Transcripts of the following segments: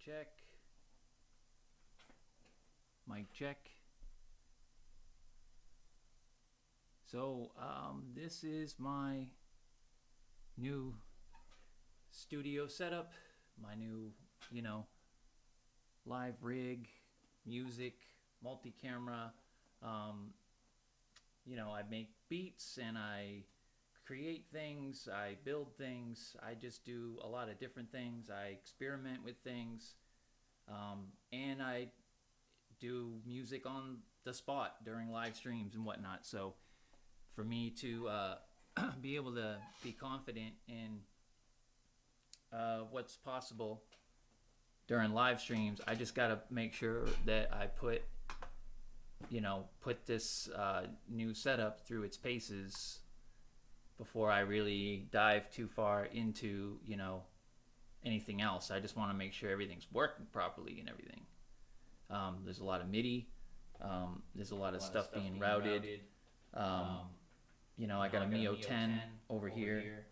check. Mic check. So this is my new studio setup, my new, live rig, music, multi-camera. I make beats and I create things, I build things, I just do a lot of different things. I experiment with things, and I do music on the spot during live streams and whatnot. So for me to be able to be confident in what's possible during live streams, I just got to make sure that I put this new setup through its paces before I really dive too far into, anything else. I just want to make sure everything's working properly and everything. There's a lot of MIDI. There's a lot of stuff being routed. I got a Mio 10 over here.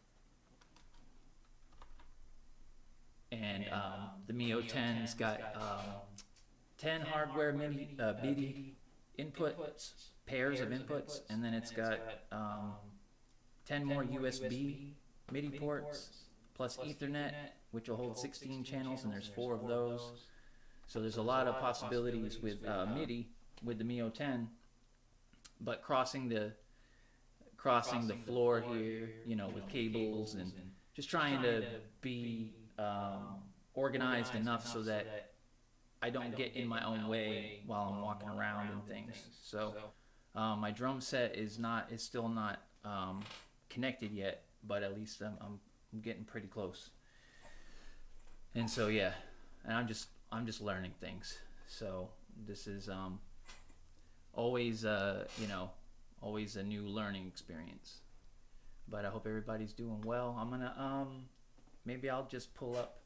And the Mio 10's got 10 hardware MIDI inputs, pairs of inputs, and then it's got 10 more USB MIDI ports, plus Ethernet, which will hold 16 channels, and there's 4 of those. So there's a lot of possibilities with MIDI with the Mio 10, but crossing the floor here, with cables, and just trying to be organized enough so that I don't get in my own way while I'm walking around and things. So my drum set is still not connected yet, but at least I'm getting pretty close. And so yeah, and I'm just learning things. So this is always always a new learning experience. But I hope everybody's doing well. I'm gonna maybe I'll just pull up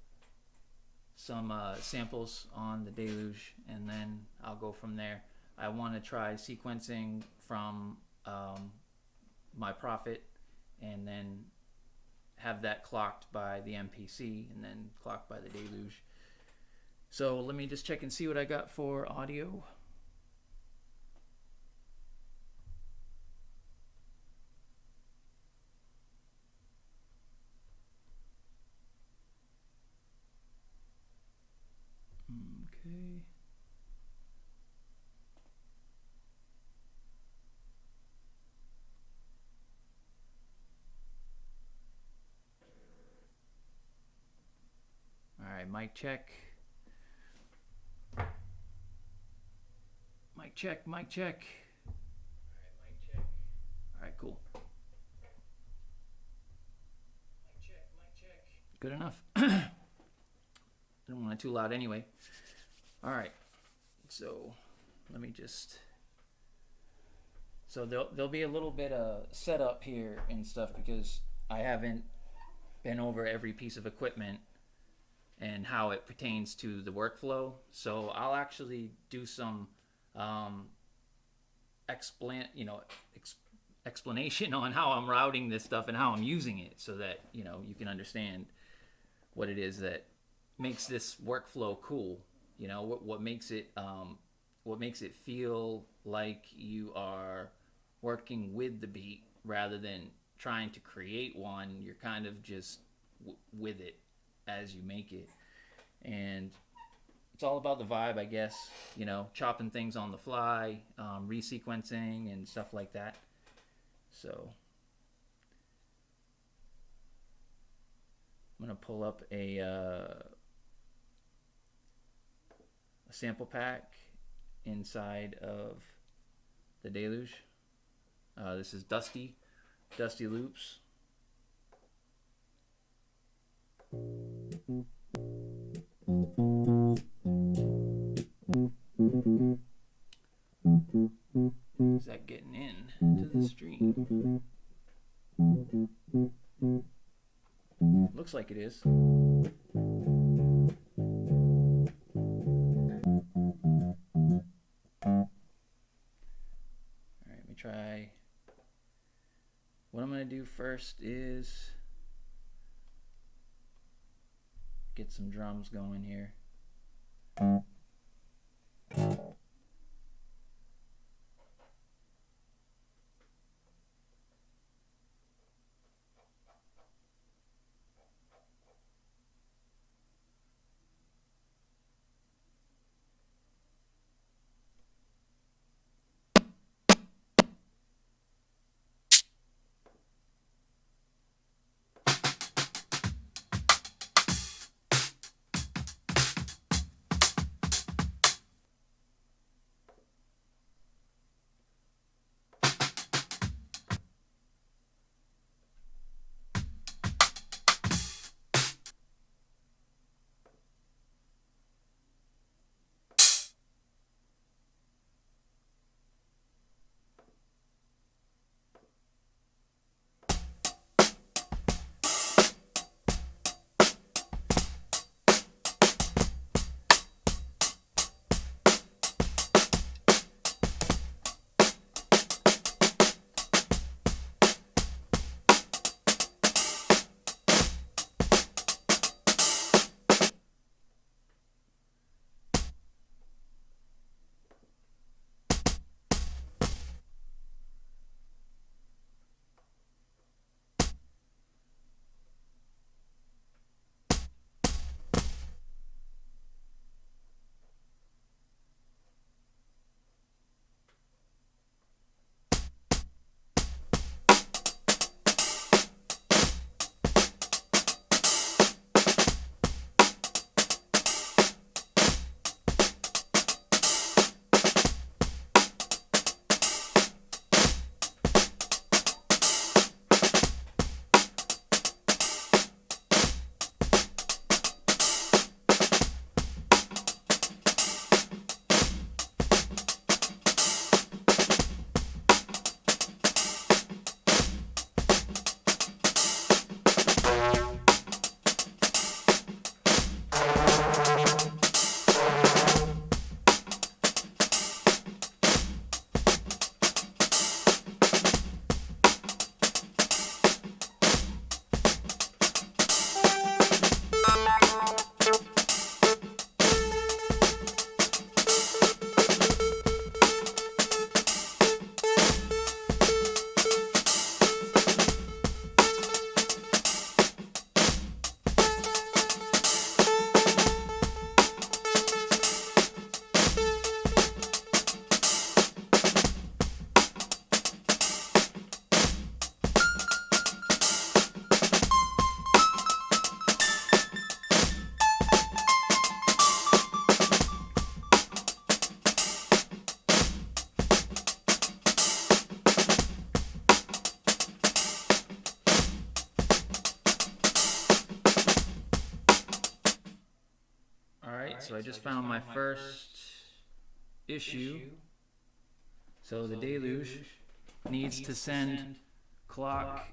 some samples on the Deluge, and then I'll go from there. I want to try sequencing from my Prophet, and then have that clocked by the MPC, and then clocked by the Deluge. So let me just check and see what I got for audio. Okay. All right, mic check. Mic check, mic check. All right, mic check. All right, cool. Mic check, mic check. Good enough. I don't want it too loud anyway. All right, so let me just. So there'll be a little bit of setup here and stuff because I haven't been over every piece of equipment and how it pertains to the workflow. So I'll actually do some explanation on how I'm routing this stuff and how I'm using it, so that you can understand what it is that makes this workflow cool. What makes it feel like you are working with the beat rather than trying to create one. You're kind of just with it as you make it, and it's all about the vibe, I guess. Chopping things on the fly, resequencing and stuff like that. So I'm gonna pull up a sample pack inside of the Deluge. This is Dusty Loops. Is that getting in to the stream? Looks like it is. Try. What I'm going to do first is get some drums going here. So I just found my first issue. So the deluge needs to send clock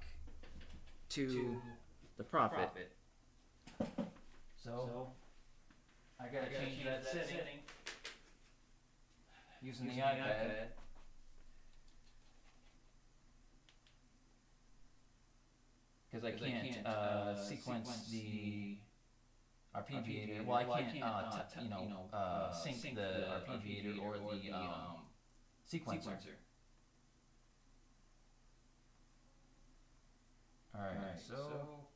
to the prophet. So I gotta change that setting using the iPad. Because I can't sequence the arpeggiator. Well, I can't, sync the arpeggiator or the sequencer. Alright, so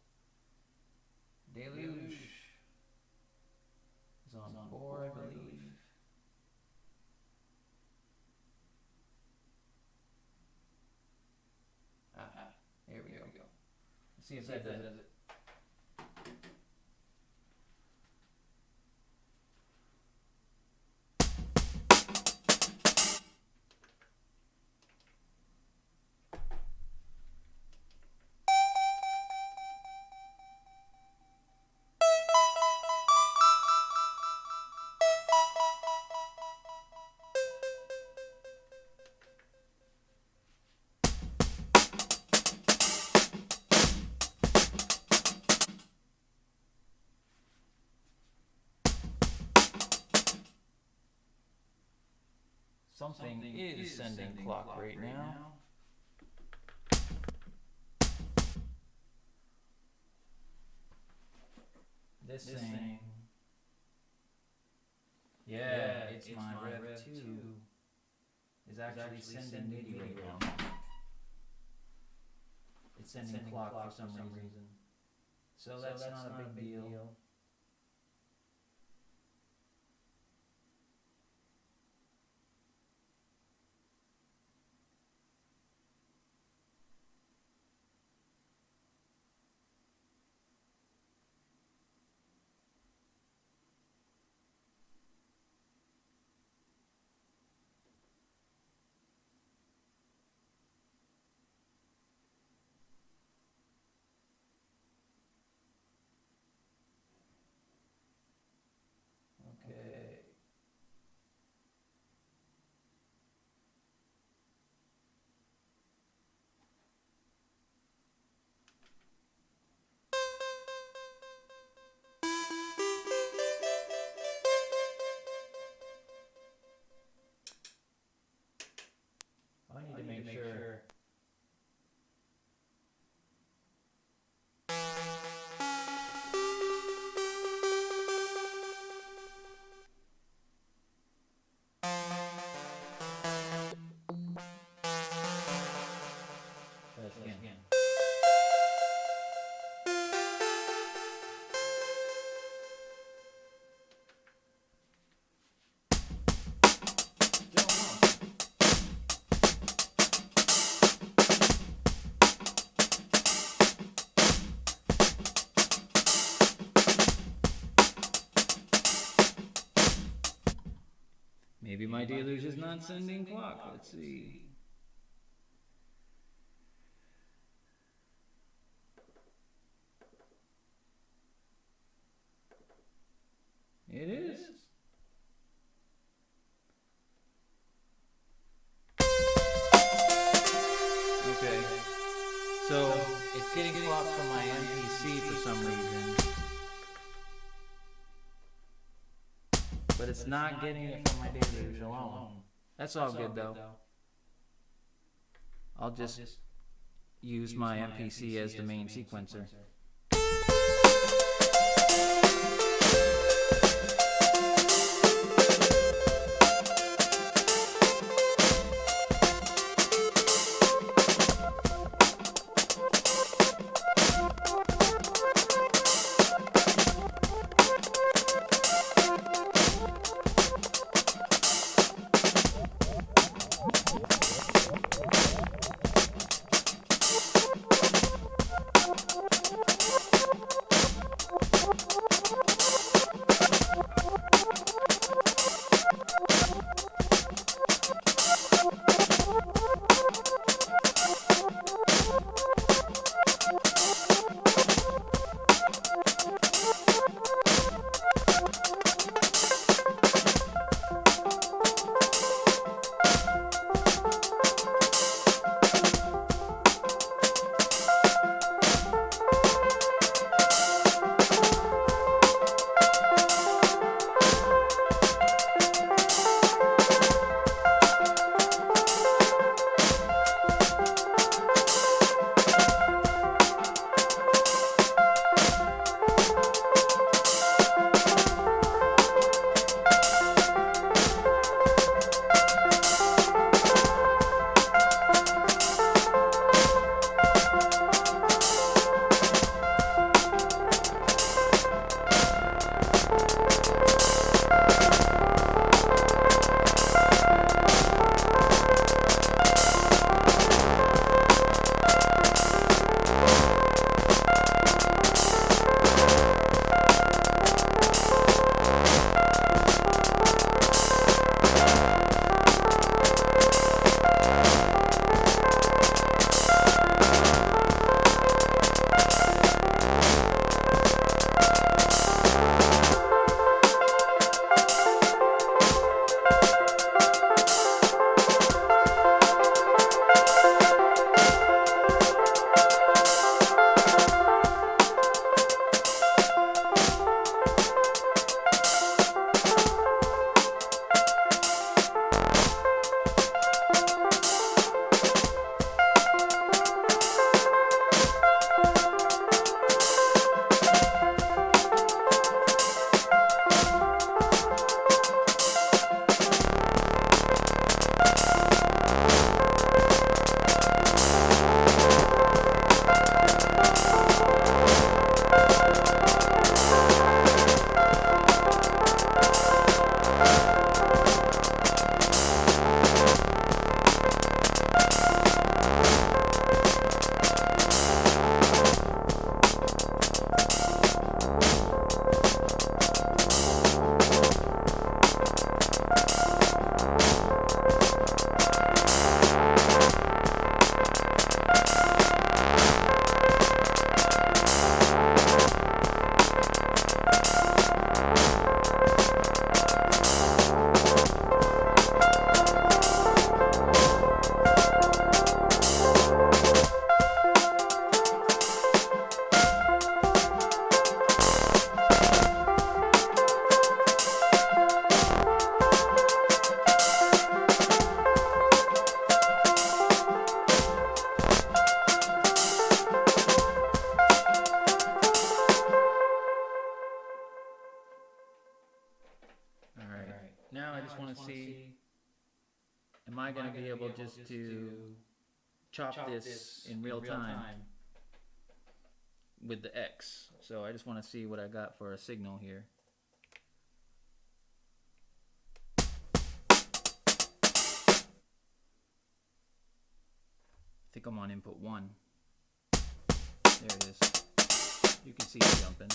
Deluge is on 4, I believe. Here we go. Let's see if that does it. Something is sending clock right now. This thing Yeah, it's my Rev 2 is actually sending MIDI right now. It's sending clock for some reason. So that's not a big deal. Okay. I need to make sure. Try this again. Maybe my deluge is not sending clock. Let's see. It is. Okay. So it's getting clock from my MPC for some reason. But it's not getting it from my deluge alone. That's all good though. I'll just use my MPC as the main sequencer. want to see, am I going to be able just to chop this in real time with the X? So I just want to see what I got for a signal here. I think I'm on input 1. There it is. You can see it jumping.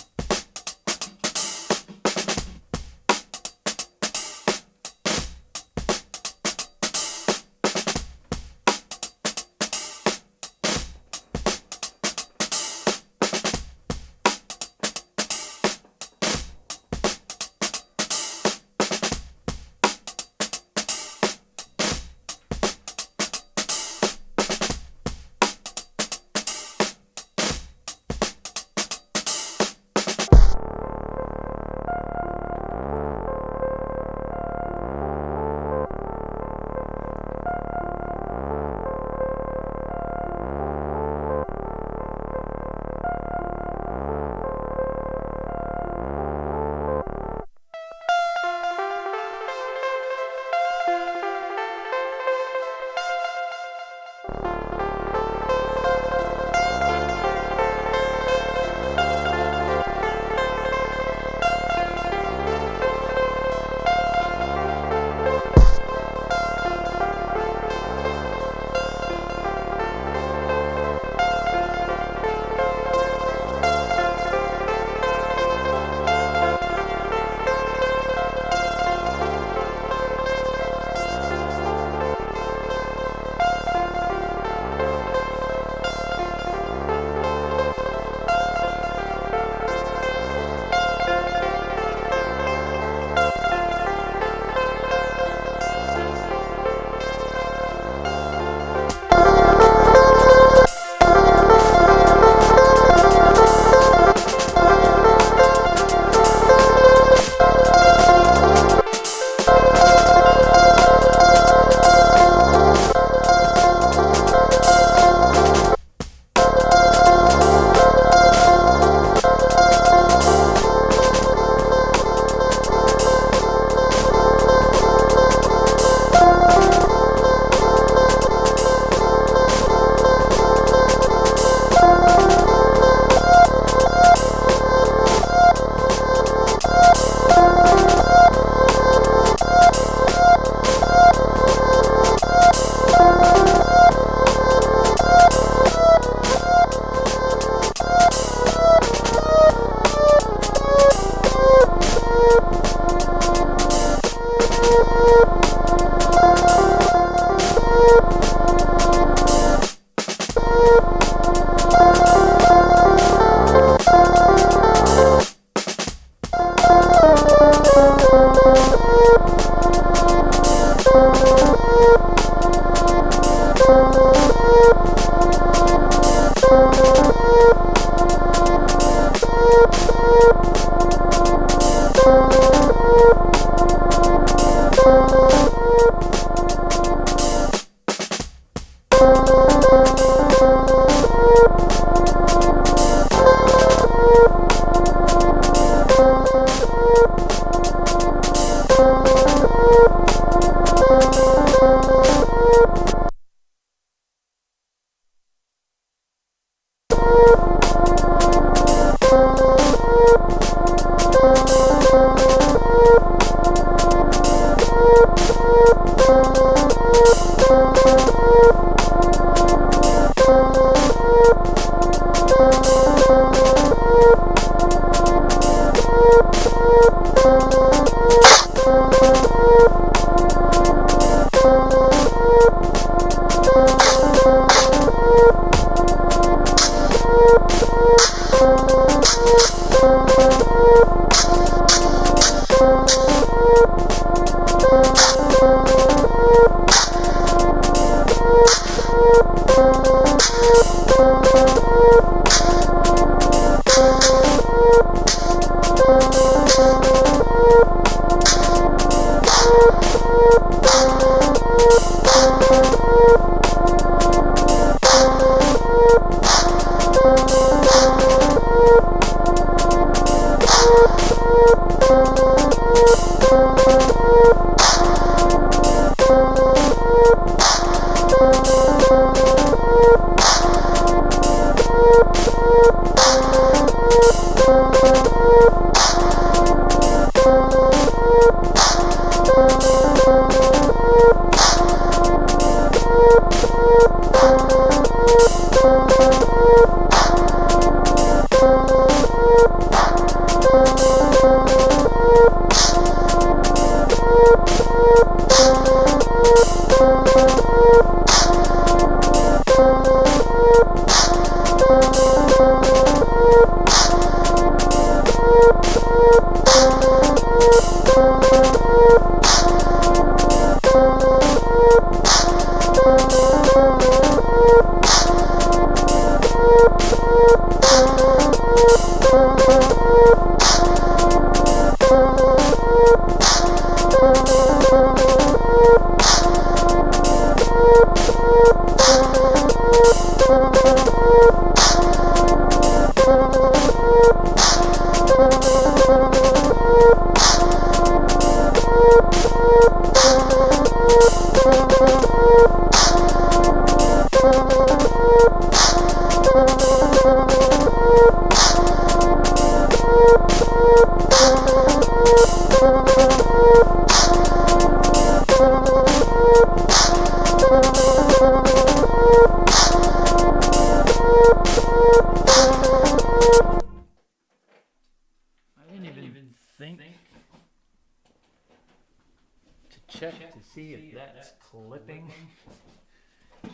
check to see if that's clipping.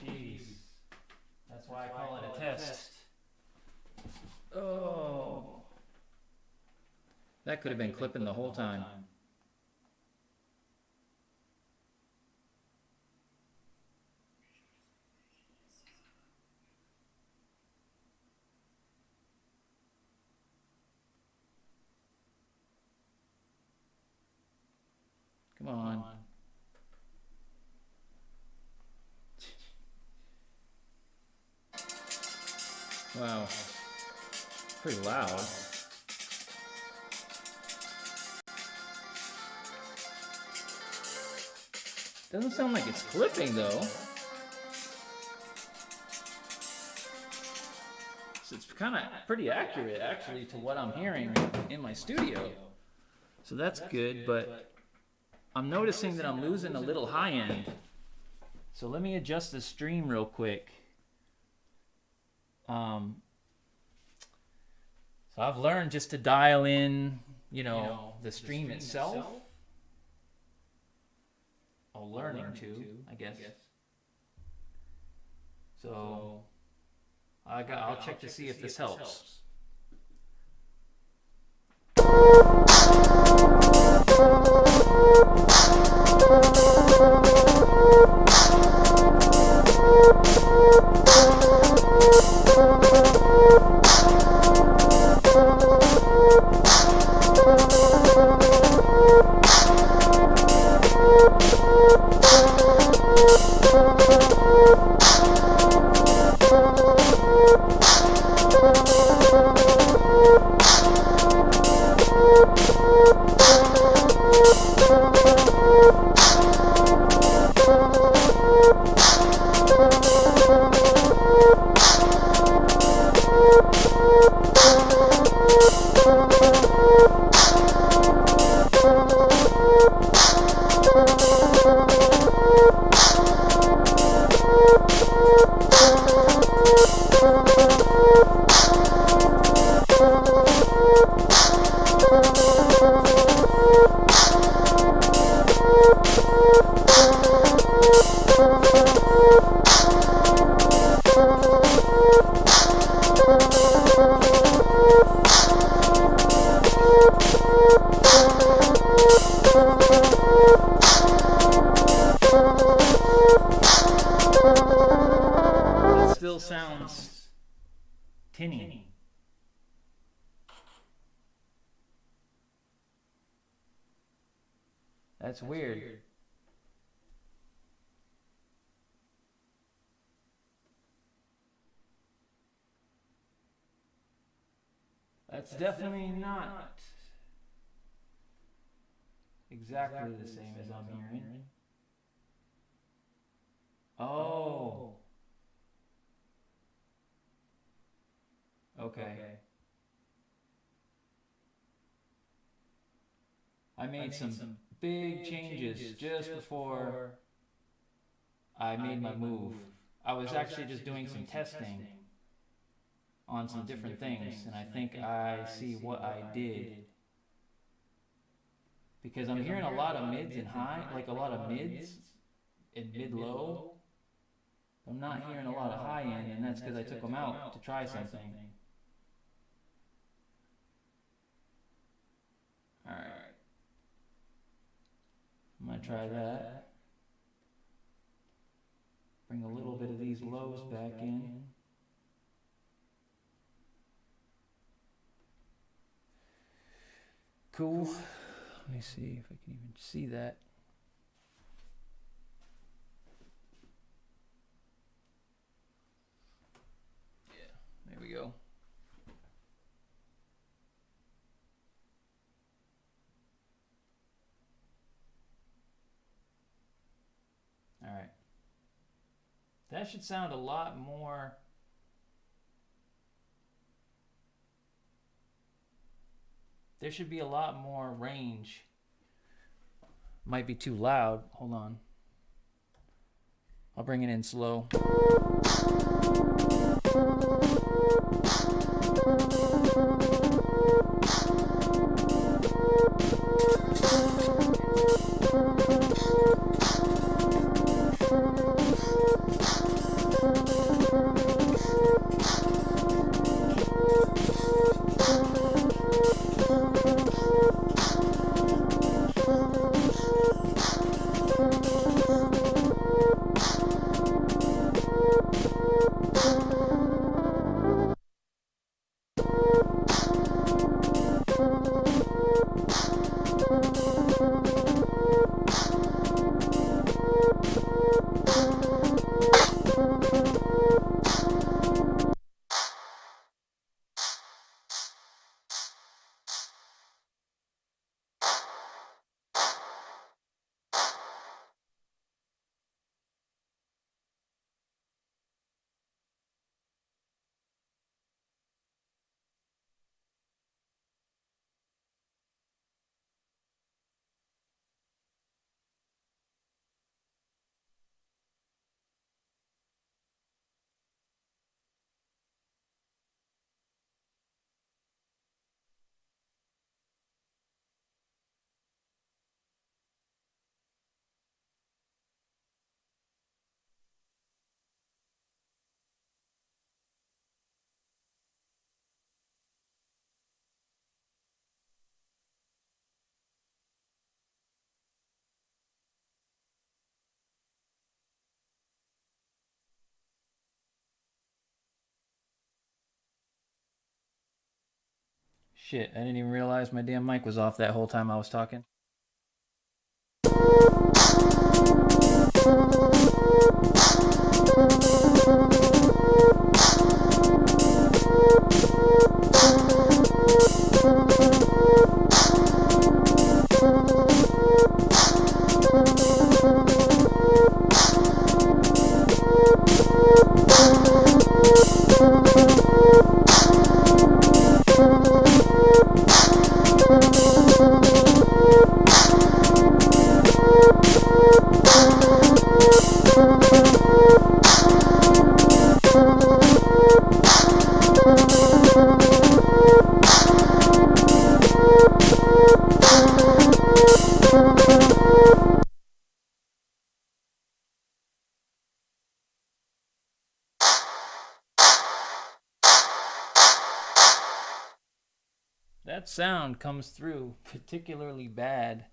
Jeez. That's why I call it a test. Oh. That could have been clipping the whole time. Come on. Wow. Pretty loud. Doesn't sound like it's clipping though. So it's kind of pretty accurate actually to what I'm hearing in my studio. So that's good, but I'm noticing that I'm losing a little high end. So let me adjust the stream real quick. So I've learned just to dial in, you know, the stream itself. Oh, learning to, I guess. So I'll check to see if this helps. Sounds tinny. That's weird. That's definitely not exactly the same as I'm hearing. Oh. Okay. I made some big changes just before I made my move. I was actually just doing some testing on some different things, and I think I see what I did. Because I'm hearing a lot of mids and high, like a lot of mids and mid-low. I'm not hearing a lot of high end, and that's because I took them out to try something. Alright. I'm going to try that. Bring a little bit of these lows back in. Cool. Let me see if I can even see that. Yeah, there we go. All right. That should sound a lot more. There should be a lot more range. Might be too loud. Hold on. I'll bring it in slow. Shit, I didn't even realize my damn mic was off that whole time I was talking. That sound comes through particularly bad.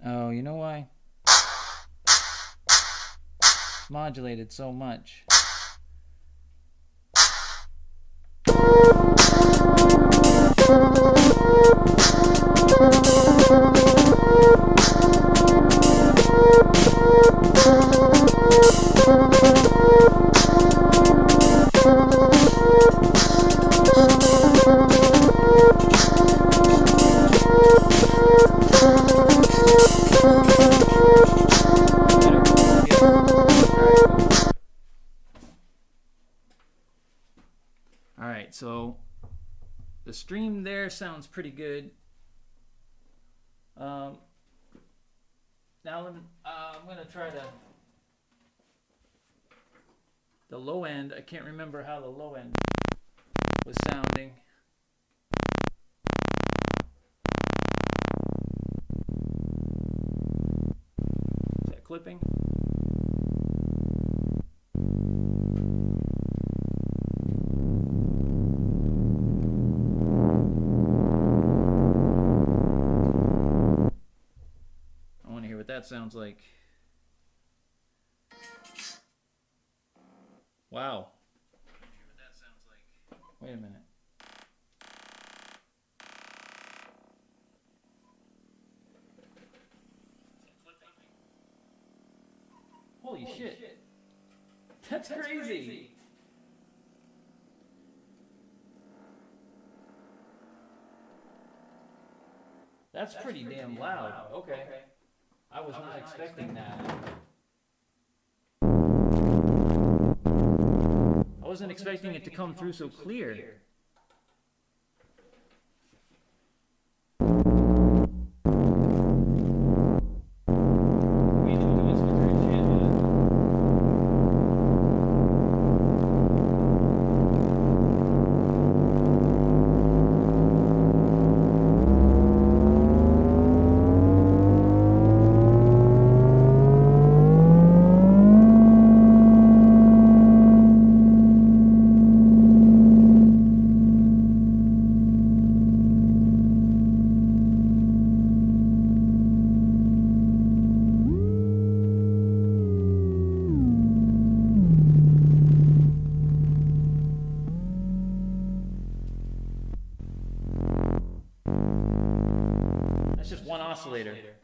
Oh, you know why? It's modulated so much. Alright, so the stream there sounds pretty good. Now I'm going to try the low end. I can't remember how the low end was sounding. Is that clipping? That sounds like. Wow. That sounds like. Wait a minute. Holy shit. That's crazy. That's pretty damn loud. Okay. I was not expecting that. I wasn't expecting it to come through so clear. one oscillator.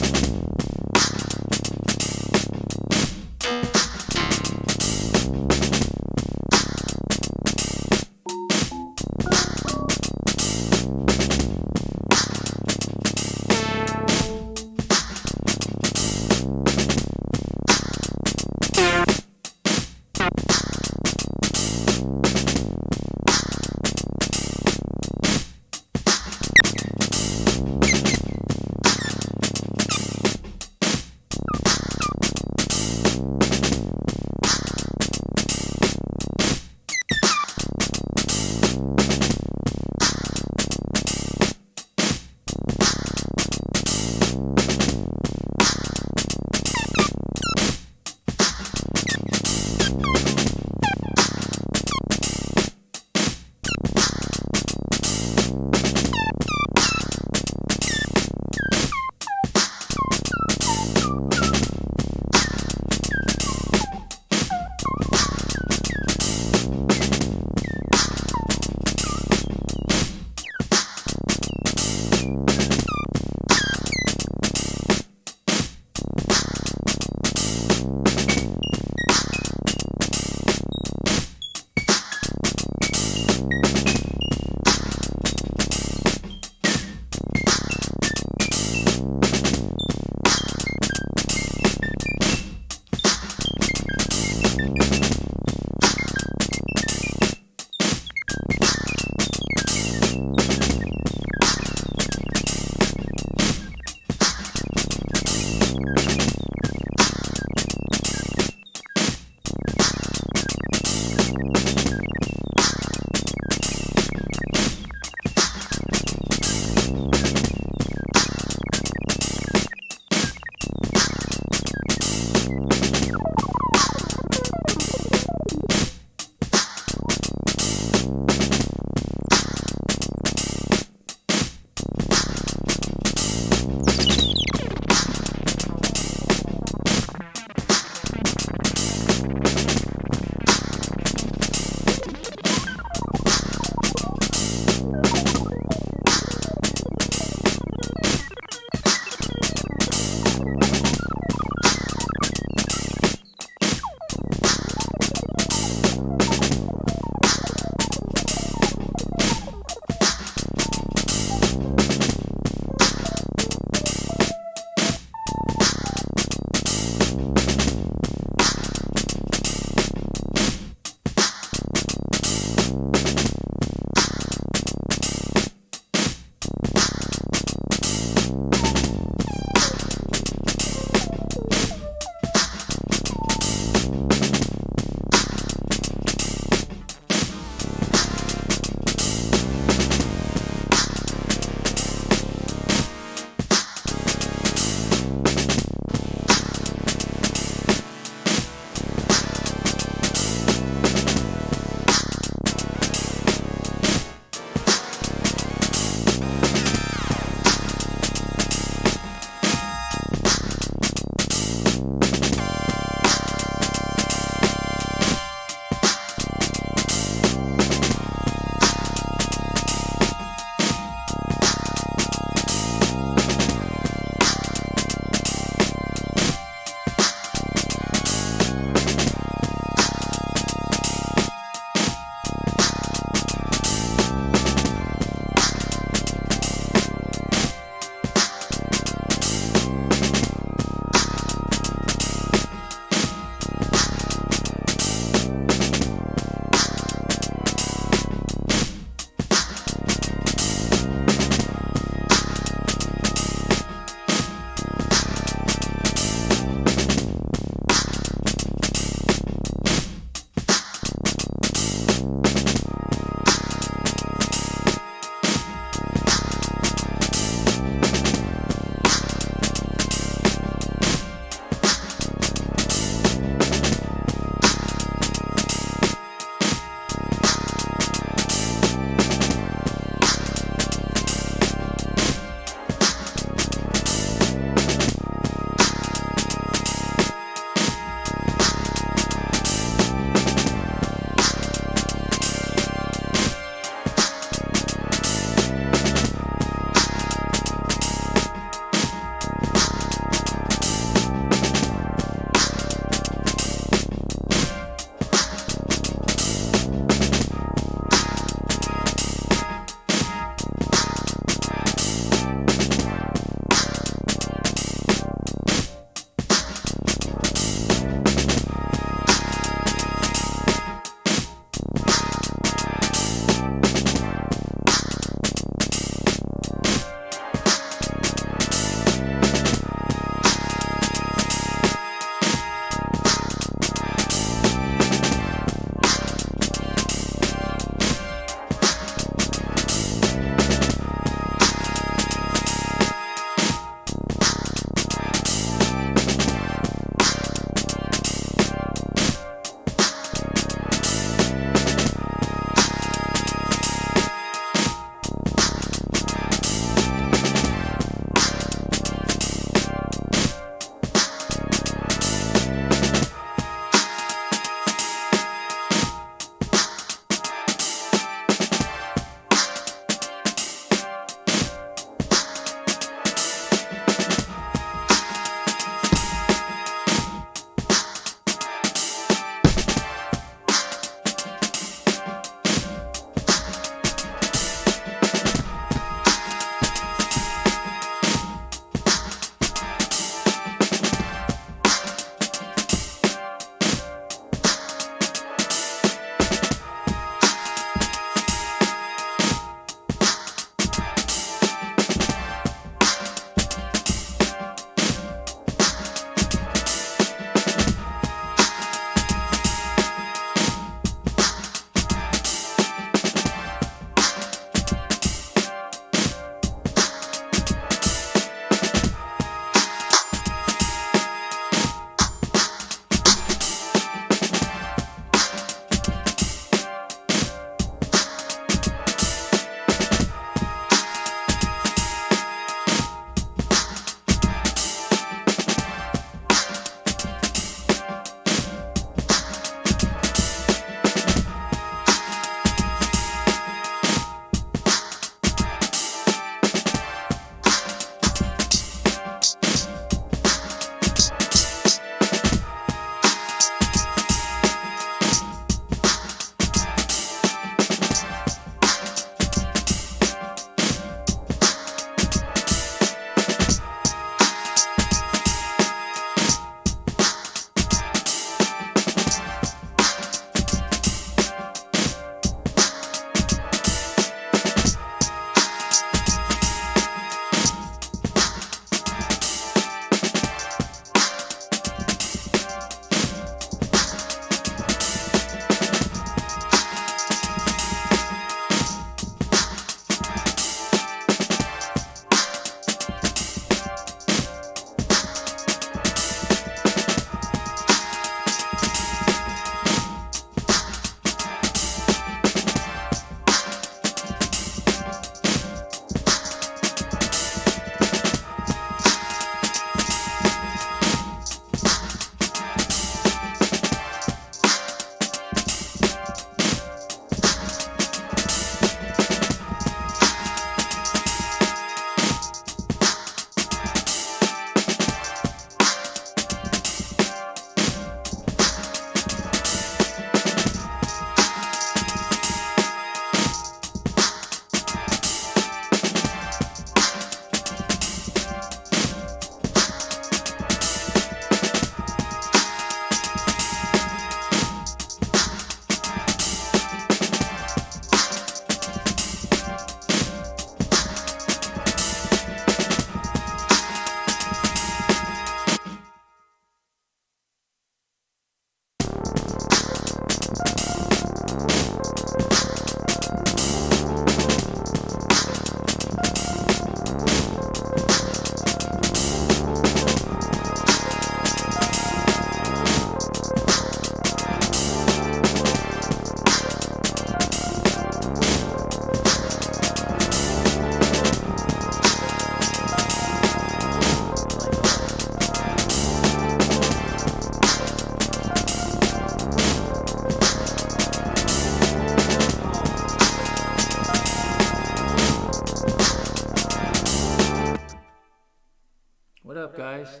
up, guys?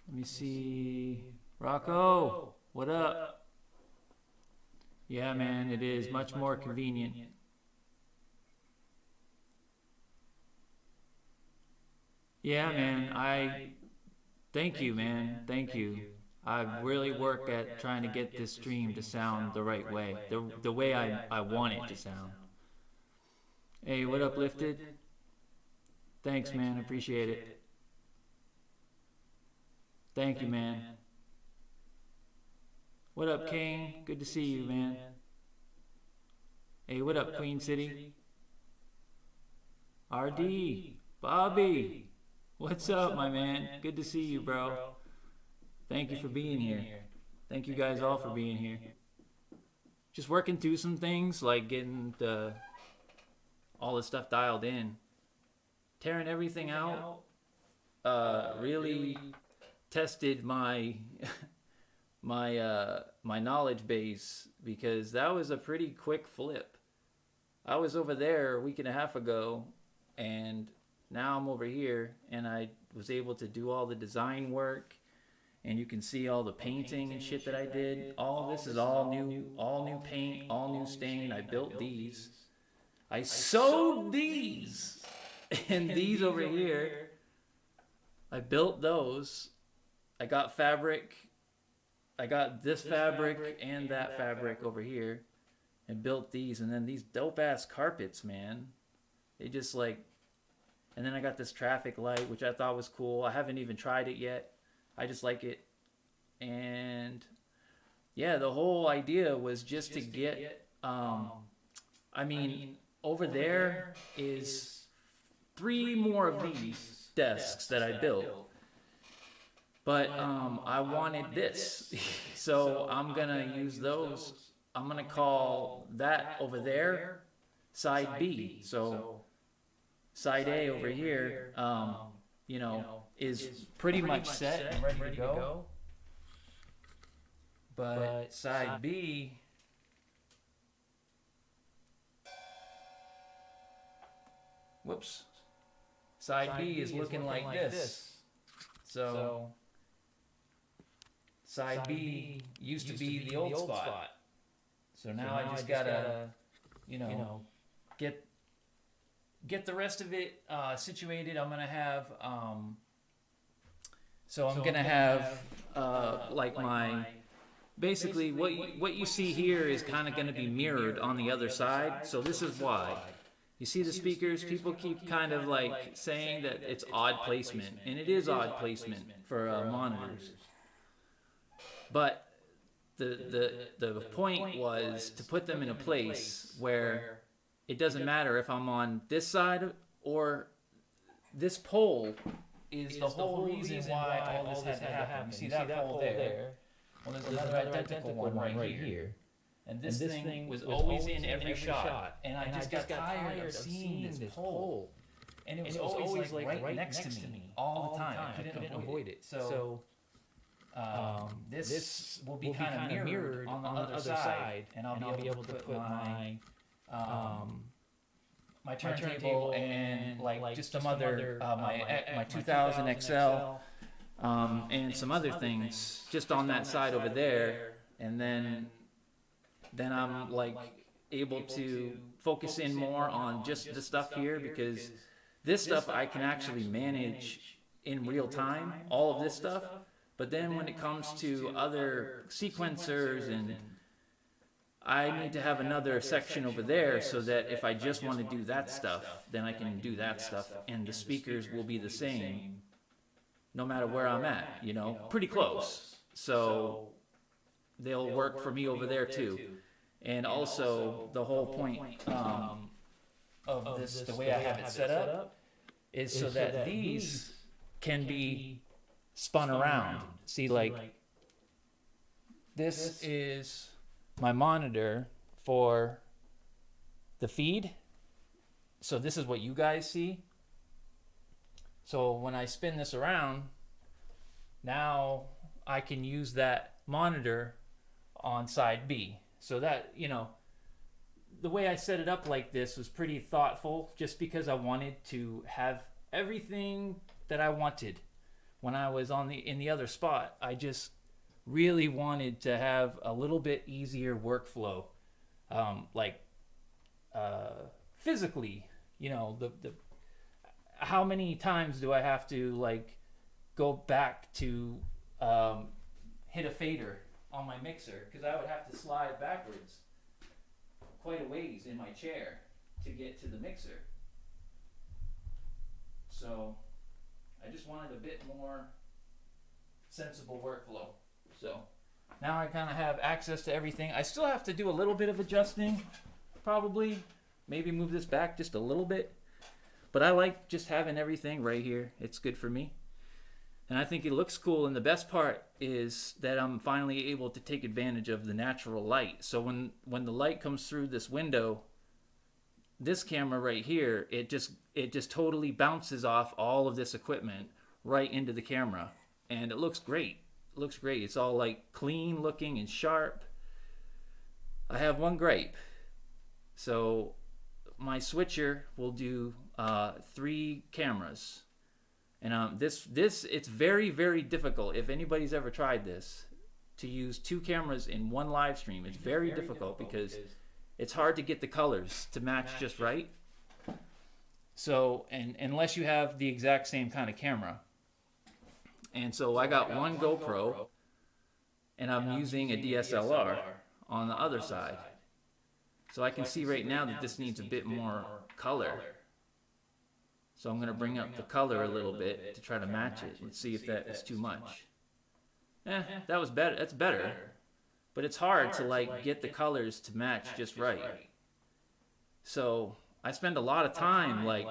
Let me see. Rocco, what up? Yeah, man, it is much more convenient. Yeah, man, thank you, man. Thank you. I've really worked at trying to get this stream to sound the right way, the way I want it to sound. Hey, what up, Lifted? Thanks, man. Appreciate it. Thank you, man. What up, Kane? Good to see you, man. Hey, what up, Queen City? RD, Bobby. What's up, my man? Good to see you, bro. Thank you for being here. Thank you guys all for being here. Just working through some things, like getting all the stuff dialed in. Tearing everything out really tested my my knowledge base, because that was a pretty quick flip. I was over there a week and a half ago, and now I'm over here, and I was able to do all the design work, and you can see all the painting and shit that I did. All of this is all new paint, all new stain. I built these. I sewed these. And these over here, I built those. I got fabric. I got this fabric and that fabric over here, and built these. And then these dope ass carpets, man. They just like, and then I got this traffic light, which I thought was cool. I haven't even tried it yet. I just like it. And yeah, the whole idea was just to get, I mean, over there is 3 more of these desks that I built. But I wanted this. So I'm going to use those. I'm going to call that over there side B. So side A over here, you know, is pretty much set and ready to go. But side B, whoops, side B is looking like this. So side B used to be the old spot. So now I just gotta, you know, get the rest of it situated. I'm gonna have, so I'm gonna have like my, basically what you see here is kind of gonna be mirrored on the other side. So this is why. You see the speakers, people keep kind of like saying that it's odd placement, and it is odd placement for monitors. But the point was to put them in a place where it doesn't matter if I'm on this side or this pole is the whole reason why all this had to happen. You see that pole there? Well, there's another identical one right here. And this thing was always in every shot. And I just got tired of seeing this pole. And it was always like right next to me all the time. I couldn't avoid it. So this will be kind of mirrored on the other side. And I'll be able to put my my turntable and like just some other my 2000 XL and some other things just on that side over there, and then I'm like able to focus in more on just the stuff here, because this stuff I can actually manage in real time, all of this stuff. But then when it comes to other sequencers, and I need to have another section over there so that if I just want to do that stuff, then I can do that stuff, and the speakers will be the same no matter where I'm at, you know, pretty close. So they'll work for me over there too. And also the whole point of this, the way I have it set up, is so that these can be spun around. See, like, this is my monitor for the feed. So this is what you guys see. So when I spin this around, now I can use that monitor on side B. So that, you know, the way I set it up like this was pretty thoughtful, just because I wanted to have everything that I wanted when I was in the other spot, I just really wanted to have a little bit easier workflow, like physically. You know, the how many times do I have to like go back to hit a fader on my mixer, because I would have to slide backwards quite a ways in my chair to get to the mixer. So I just wanted a bit more sensible workflow. So now I kind of have access to everything. I still have to do a little bit of adjusting, probably. Maybe move this back just a little bit. But I like just having everything right here. It's good for me. And I think it looks cool. And the best part is that I'm finally able to take advantage of the natural light. So when the light comes through this window, this camera right here, it just totally bounces off all of this equipment right into the camera. And it looks great. It looks great. It's all like clean looking and sharp. I have one gripe. So my switcher will do 3 cameras, and this it's very, very difficult. If anybody's ever tried this, to use 2 cameras in one live stream, it's very difficult because it's hard to get the colors to match just right. So, and unless you have the exact same kind of camera. And so I got one GoPro, and I'm using a DSLR on the other side. So I can see right now that this needs a bit more color. So I'm going to bring up the color a little bit to try to match it and see if that is too much. That was better. That's better. But it's hard to like get the colors to match just right. So I spend a lot of time like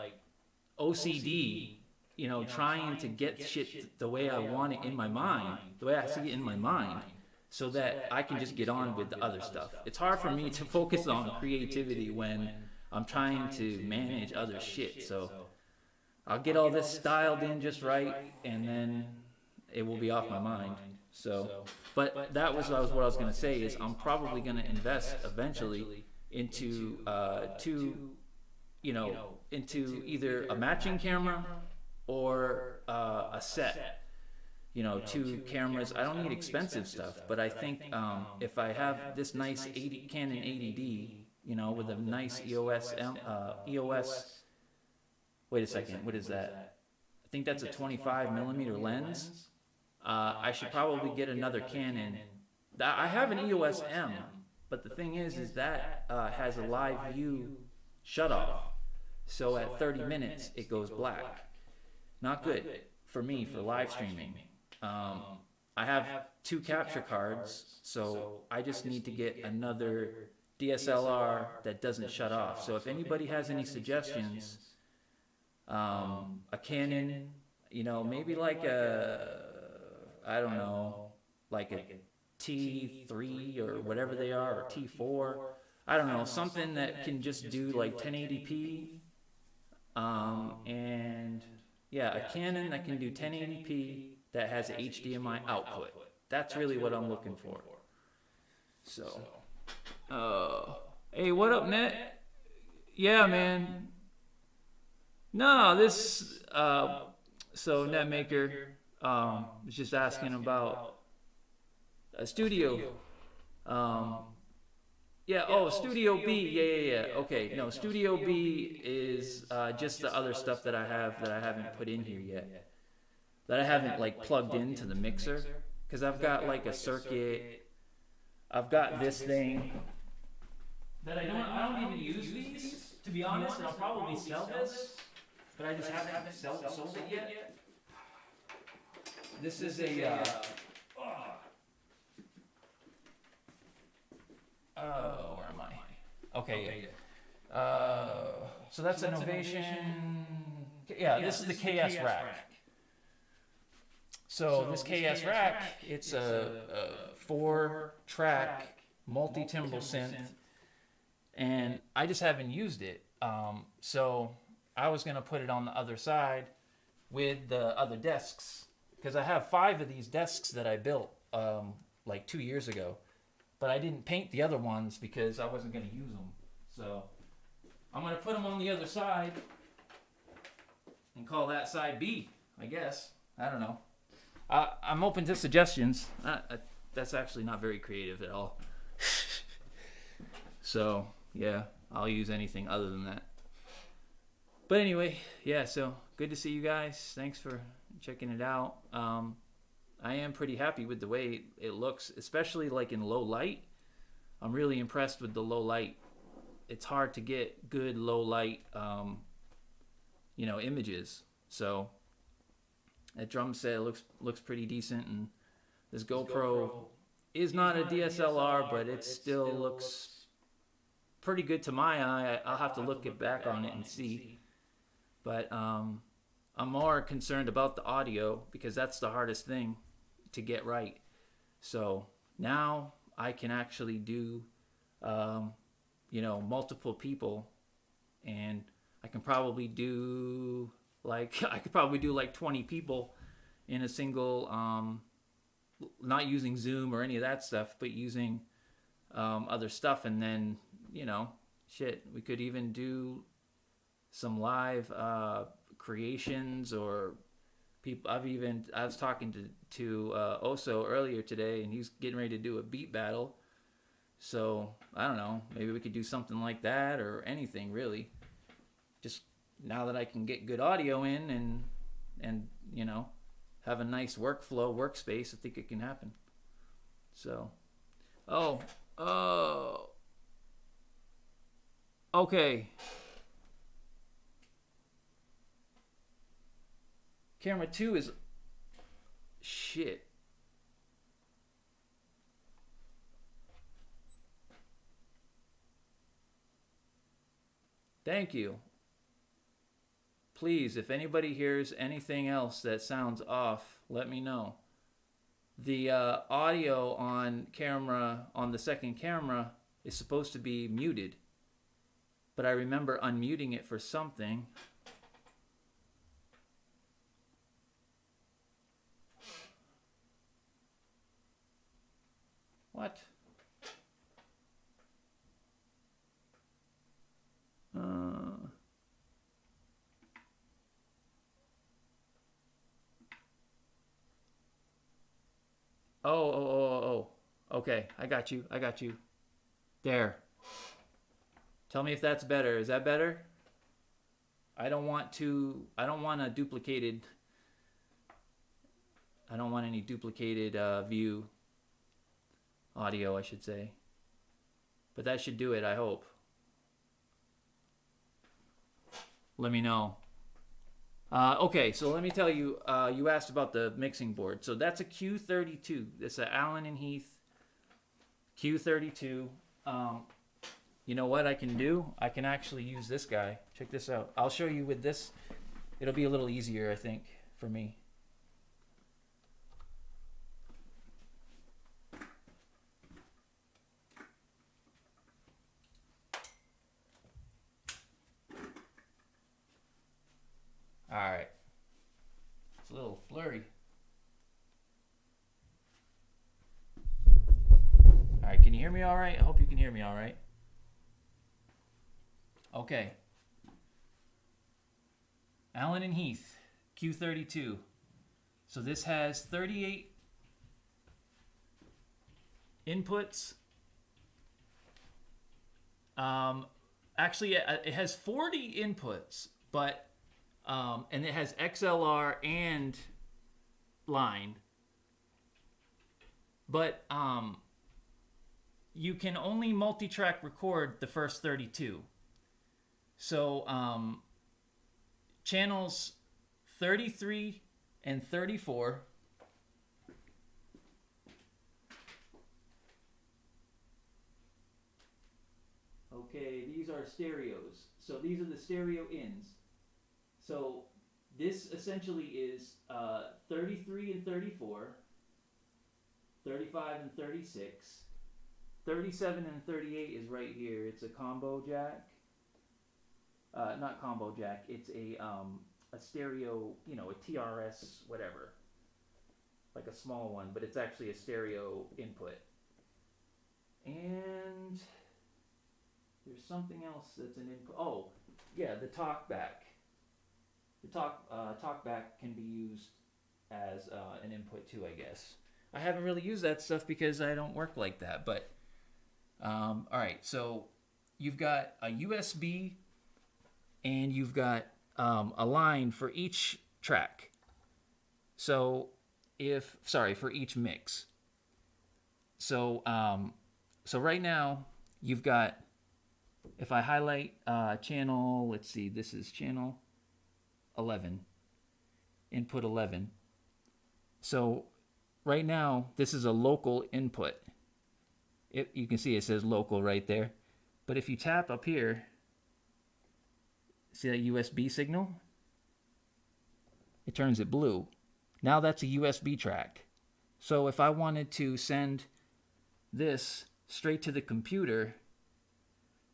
OCD, you know, trying to get shit the way I want it in my mind, the way I see it in my mind, so that I can just get on with the other stuff. It's hard for me to focus on creativity when I'm trying to manage other shit. So I'll get all this styled in just right, and then it will be off my mind. So, but that was what I was going to say, is I'm probably going to invest eventually into into either a matching camera or a set. You know, 2 cameras. I don't need expensive stuff, but I think if I have this nice Canon 80D, you know, with a nice EOS. Wait a second, what is that? I think that's a 25mm lens. I should probably get another Canon. I have an EOS M, but the thing is that has a live view shutoff. So at 30 minutes, it goes black. Not good for me for live streaming. I have 2 capture cards, so I just need to get another DSLR that doesn't shut off. So if anybody has any suggestions, a Canon, you know, maybe like I don't know, like a T3 or whatever they are, or T4. I don't know, something that can just do like 1080p. And yeah, a Canon that can do 1080p that has an HDMI output. That's really what I'm looking for. So, hey, what up, Net? Yeah, man. No, this, so Netmaker was just asking about a studio. Yeah, oh, Studio B, yeah. Okay, no, Studio B is just the other stuff that I have that I haven't put in here yet. That I haven't like plugged into the mixer, because I've got like a circuit. I've got this thing that I don't even use these, to be honest, and I'll probably sell this, but I just haven't sold it yet. This is a where am I? Okay. So that's an Ovation. Yeah, this is the KS rack. So this KS rack, it's a 4-track multi-timbral synth, and I just haven't used it. So I was gonna put it on the other side with the other desks, because I have 5 of these desks that I built like 2 years ago, but I didn't paint the other ones because I wasn't gonna use them. So I'm gonna put them on the other side and call that side B, I guess. I don't know. I'm open to suggestions. That's actually not very creative at all. So, yeah, I'll use anything other than that. But anyway, yeah, so good to see you guys. Thanks for checking it out. I am pretty happy with the way it looks, especially like in low light. I'm really impressed with the low light. It's hard to get good low light, images. So that drum set looks pretty decent, and this GoPro is not a DSLR, but it still looks pretty good to my eye. I'll have to look it back on it and see. But I'm more concerned about the audio because that's the hardest thing to get right. So now I can actually do, multiple people, and I could probably do like 20 people in a single, not using Zoom or any of that stuff, but using other stuff. And then, we could even do some live creations or people. I was talking to Oso earlier today, and he's getting ready to do a beat battle. So I don't know, maybe we could do something like that, or anything really. Just now that I can get good audio in and have a nice workspace, I think it can happen. So, okay. Camera 2 is shit. Thank you. Please, if anybody hears anything else that sounds off, let me know. The audio on the second camera is supposed to be muted, but I remember unmuting it for something. What? Oh. Okay, I got you. There. Tell me if that's better. Is that better? I don't want any duplicated view audio, I should say. But that should do it, I hope. Let me know. Okay, so let me tell you, you asked about the mixing board. So that's a Q32. It's an Allen & Heath Q32. You know what I can do? I can actually use this guy. Check this out. I'll show you with this. It'll be a little easier, I think, for me. All right. It's a little blurry. All right, can you hear me all right? I hope you can hear me all right. Okay. Allen & Heath Q32. So this has 38 inputs. Actually, it has 40 inputs, but and it has XLR and line. But you can only multi-track record the first 32. So channels 33 and 34 okay, these are stereos. So these are the stereo ins. So this essentially is 33 and 34, 35 and 36, 37 and 38 is right here. It's a combo jack. Not combo jack. It's a stereo, a TRS whatever, like a small one, but it's actually a stereo input. And there's something else that's an input. Oh, yeah, the talkback. The talkback can be used as an input too, I guess. I haven't really used that stuff because I don't work like that. But all right, so you've got a USB and you've got a line for each track. So for each mix. So so right now you've got, if I highlight channel, let's see, this is channel 11, input 11. So right now this is a local input. You can see it says local right there. But if you tap up here, see that USB signal? It turns it blue. Now that's a USB track. So if I wanted to send this straight to the computer,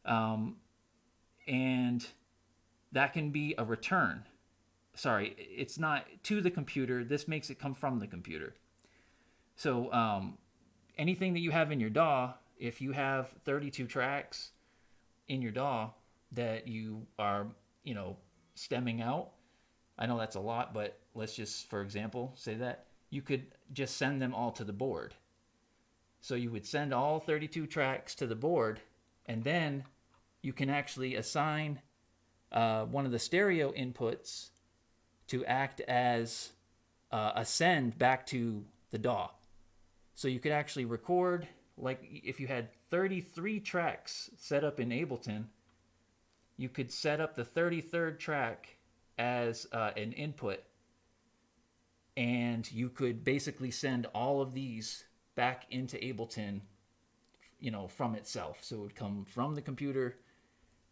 and that can be a return. Sorry, it's not to the computer. This makes it come from the computer. So anything that you have in your DAW, if you have 32 tracks in your DAW that you are, stemming out, I know that's a lot, but let's just, for example, say that you could just send them all to the board. So you would send all 32 tracks to the board, and then you can actually assign one of the stereo inputs to act as a send back to the DAW. So you could actually record, like if you had 33 tracks set up in Ableton, you could set up the 33rd track as an input, and you could basically send all of these back into Ableton, from itself. So it would come from the computer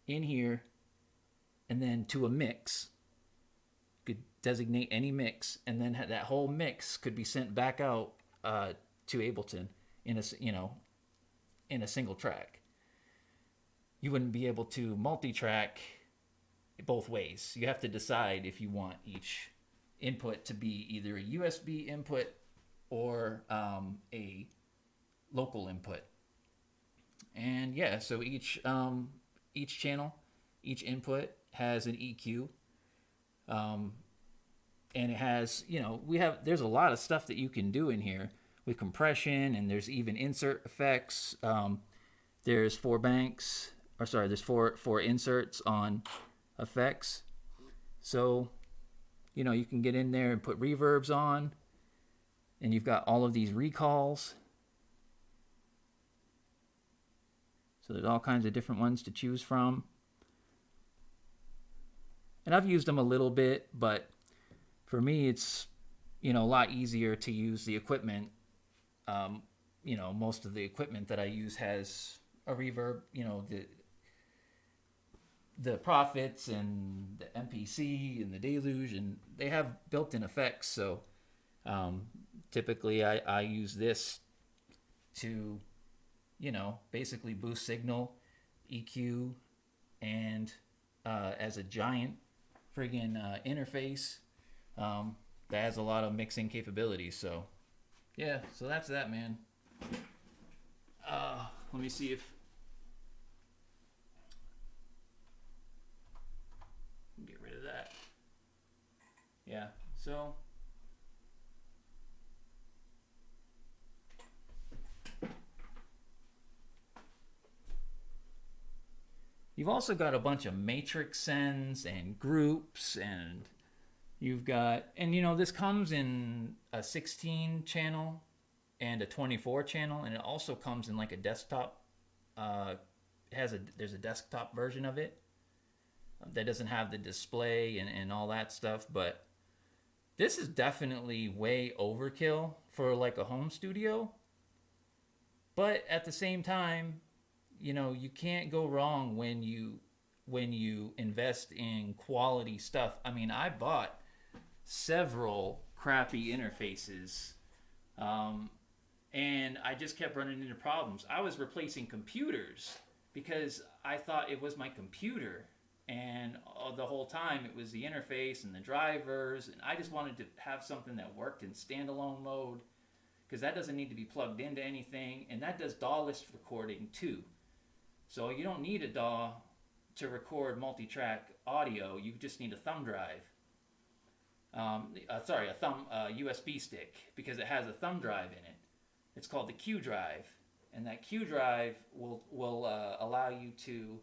in here, and then to a mix. You could designate any mix, and then that whole mix could be sent back out to Ableton in a single track. You wouldn't be able to multi-track both ways. You have to decide if you want each input to be either a USB input or a local input. And yeah, so each channel, each input has an EQ, and it has, there's a lot of stuff that you can do in here with compression, and there's even insert effects. There's four inserts on effects. So, you can get in there and put reverbs on, and you've got all of these recalls. So there's all kinds of different ones to choose from. And I've used them a little bit, but for me it's, a lot easier to use the equipment. Most of the equipment that I use has a reverb, the Profits and the MPC and the Deluge, and they have built-in effects. So typically I use this to, basically boost signal, EQ, and as a giant friggin' interface that has a lot of mixing capabilities. So yeah, so that's that, man. Let me see if get rid of that. Yeah, so you've also got a bunch of matrix sends and groups, and you've got, and this comes in a 16 channel and a 24 channel, and it also comes in like a desktop. There's a desktop version of it that doesn't have the display and all that stuff, but this is definitely way overkill for like a home studio. But at the same time, you can't go wrong when you invest in quality stuff. I mean, I bought several crappy interfaces, and I just kept running into problems. I was replacing computers because I thought it was my computer, and the whole time it was the interface and the drivers, and I just wanted to have something that worked in standalone mode, because that doesn't need to be plugged into anything, and that does DAW-less recording too. So you don't need a DAW to record multi-track audio. You just need a thumb drive. Sorry, a thumb USB stick, because it has a thumb drive in it. It's called the Q drive, and that Q drive will allow you to,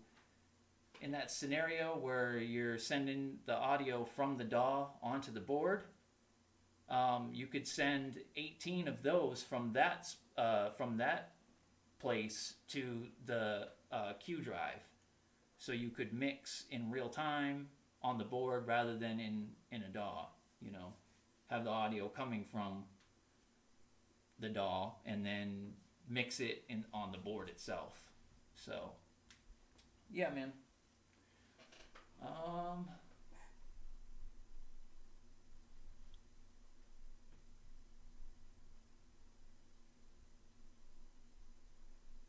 in that scenario where you're sending the audio from the DAW onto the board, you could send 18 of those from that place to the Q drive, so you could mix in real time on the board rather than in a DAW. You know, have the audio coming from the DAW and then mix it in on the board itself. So, yeah, man.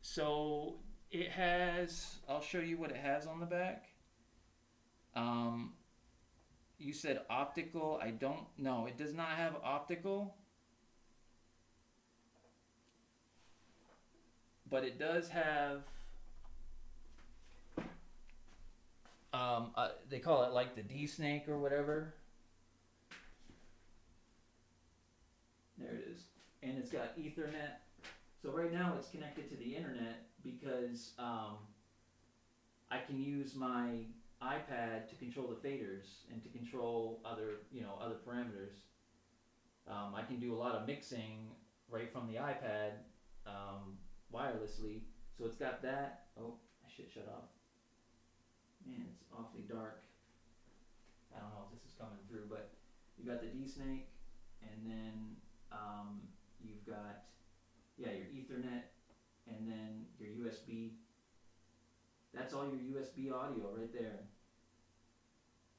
So it has. I'll show you what it has on the back. Um, you said optical. I don't know. It does not have optical, but it does have. They call it like the D snake or whatever. There it is, and it's got Ethernet. So right now it's connected to the internet because I can use my iPad to control the faders and to control other parameters. I can do a lot of mixing right from the iPad wirelessly. So it's got that. Oh, my shit shut off. Man, it's awfully dark. I don't know if this is coming through, but you got the D snake, and then you've got your Ethernet, and then your USB. That's all your USB audio right there.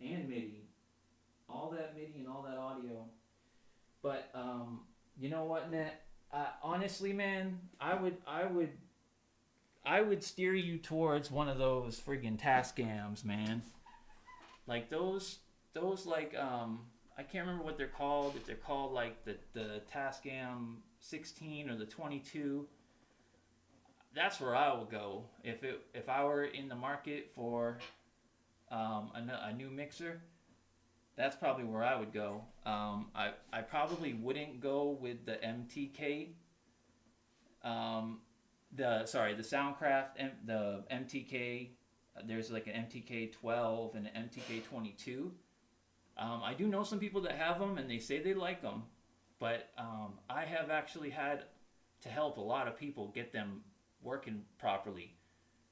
And MIDI. All that MIDI and all that audio. But you know what, Net? Honestly, man, I would steer you towards one of those friggin' Tascams, man. Like those like I can't remember what they're called. If they're called like the Tascam 16 or the 22. That's where I would go if I were in the market for a new mixer. That's probably where I would go. I probably wouldn't go with the MTK. The Soundcraft, the MTK. There's like an MTK 12 and an MTK 22. I do know some people that have them and they say they like them, but I have actually had to help a lot of people get them working properly.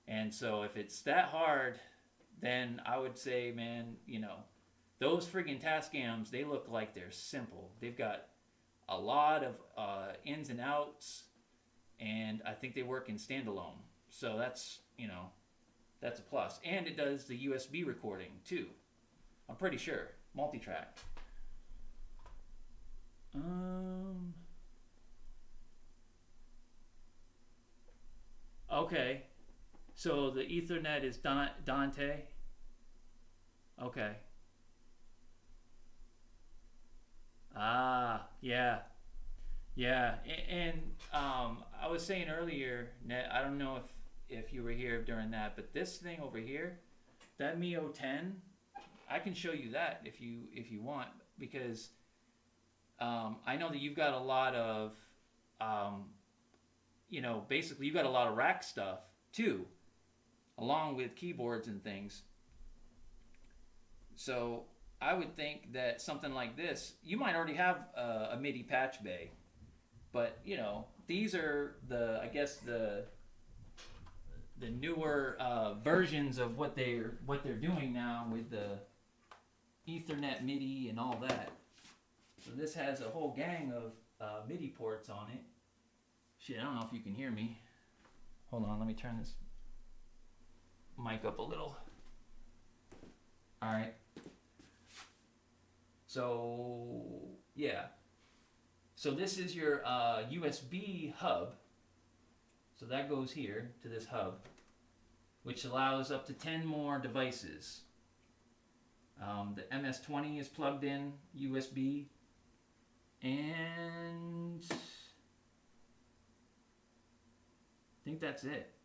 And so if it's that hard, then I would say, man, those friggin' Tascams, they look like they're simple. They've got a lot of ins and outs, and I think they work in standalone. So that's a plus. And it does the USB recording too. I'm pretty sure. Multi-track. Okay. So the Ethernet is Dante. Okay. Yeah. Yeah. And I was saying earlier, Net, I don't know if you were here during that, but this thing over here, that Mio 10, I can show you that if you want, because I know that you've got a lot of basically you've got a lot of rack stuff too, along with keyboards and things. So I would think that something like this, you might already have a MIDI patch bay, but these are the newer versions of what they're doing now with the Ethernet MIDI and all that. So this has a whole gang of MIDI ports on it. Shit, I don't know if you can hear me. Hold on, let me turn this mic up a little. All right. So yeah. So this is your USB hub. So that goes here to this hub, which allows up to 10 more devices. The MS-20 is plugged in USB, and I think that's it.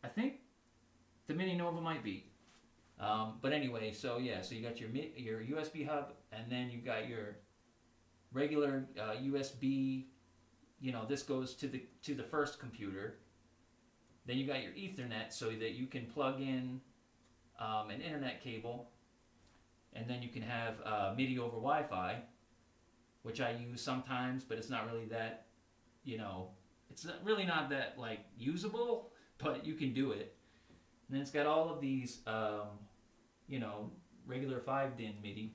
I think the Mini Nova might be. But anyway, so yeah, so you got your USB hub, and then you got your regular USB. This goes to the first computer. Then you got your Ethernet so that you can plug in an internet cable, and then you can have MIDI over Wi-Fi, which I use sometimes, but it's not really that, it's really not that like usable, but you can do it. And then it's got all of these, regular 5-DIN MIDI.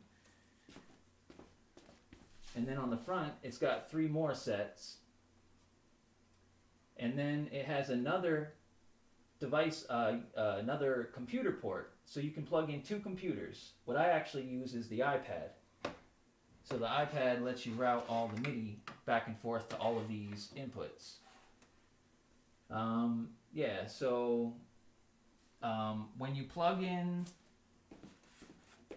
And then on the front, it's got 3 more sets. And then it has another device, another computer port, so you can plug in 2 computers. What I actually use is the iPad. So the iPad lets you route all the MIDI back and forth to all of these inputs. So when you plug in,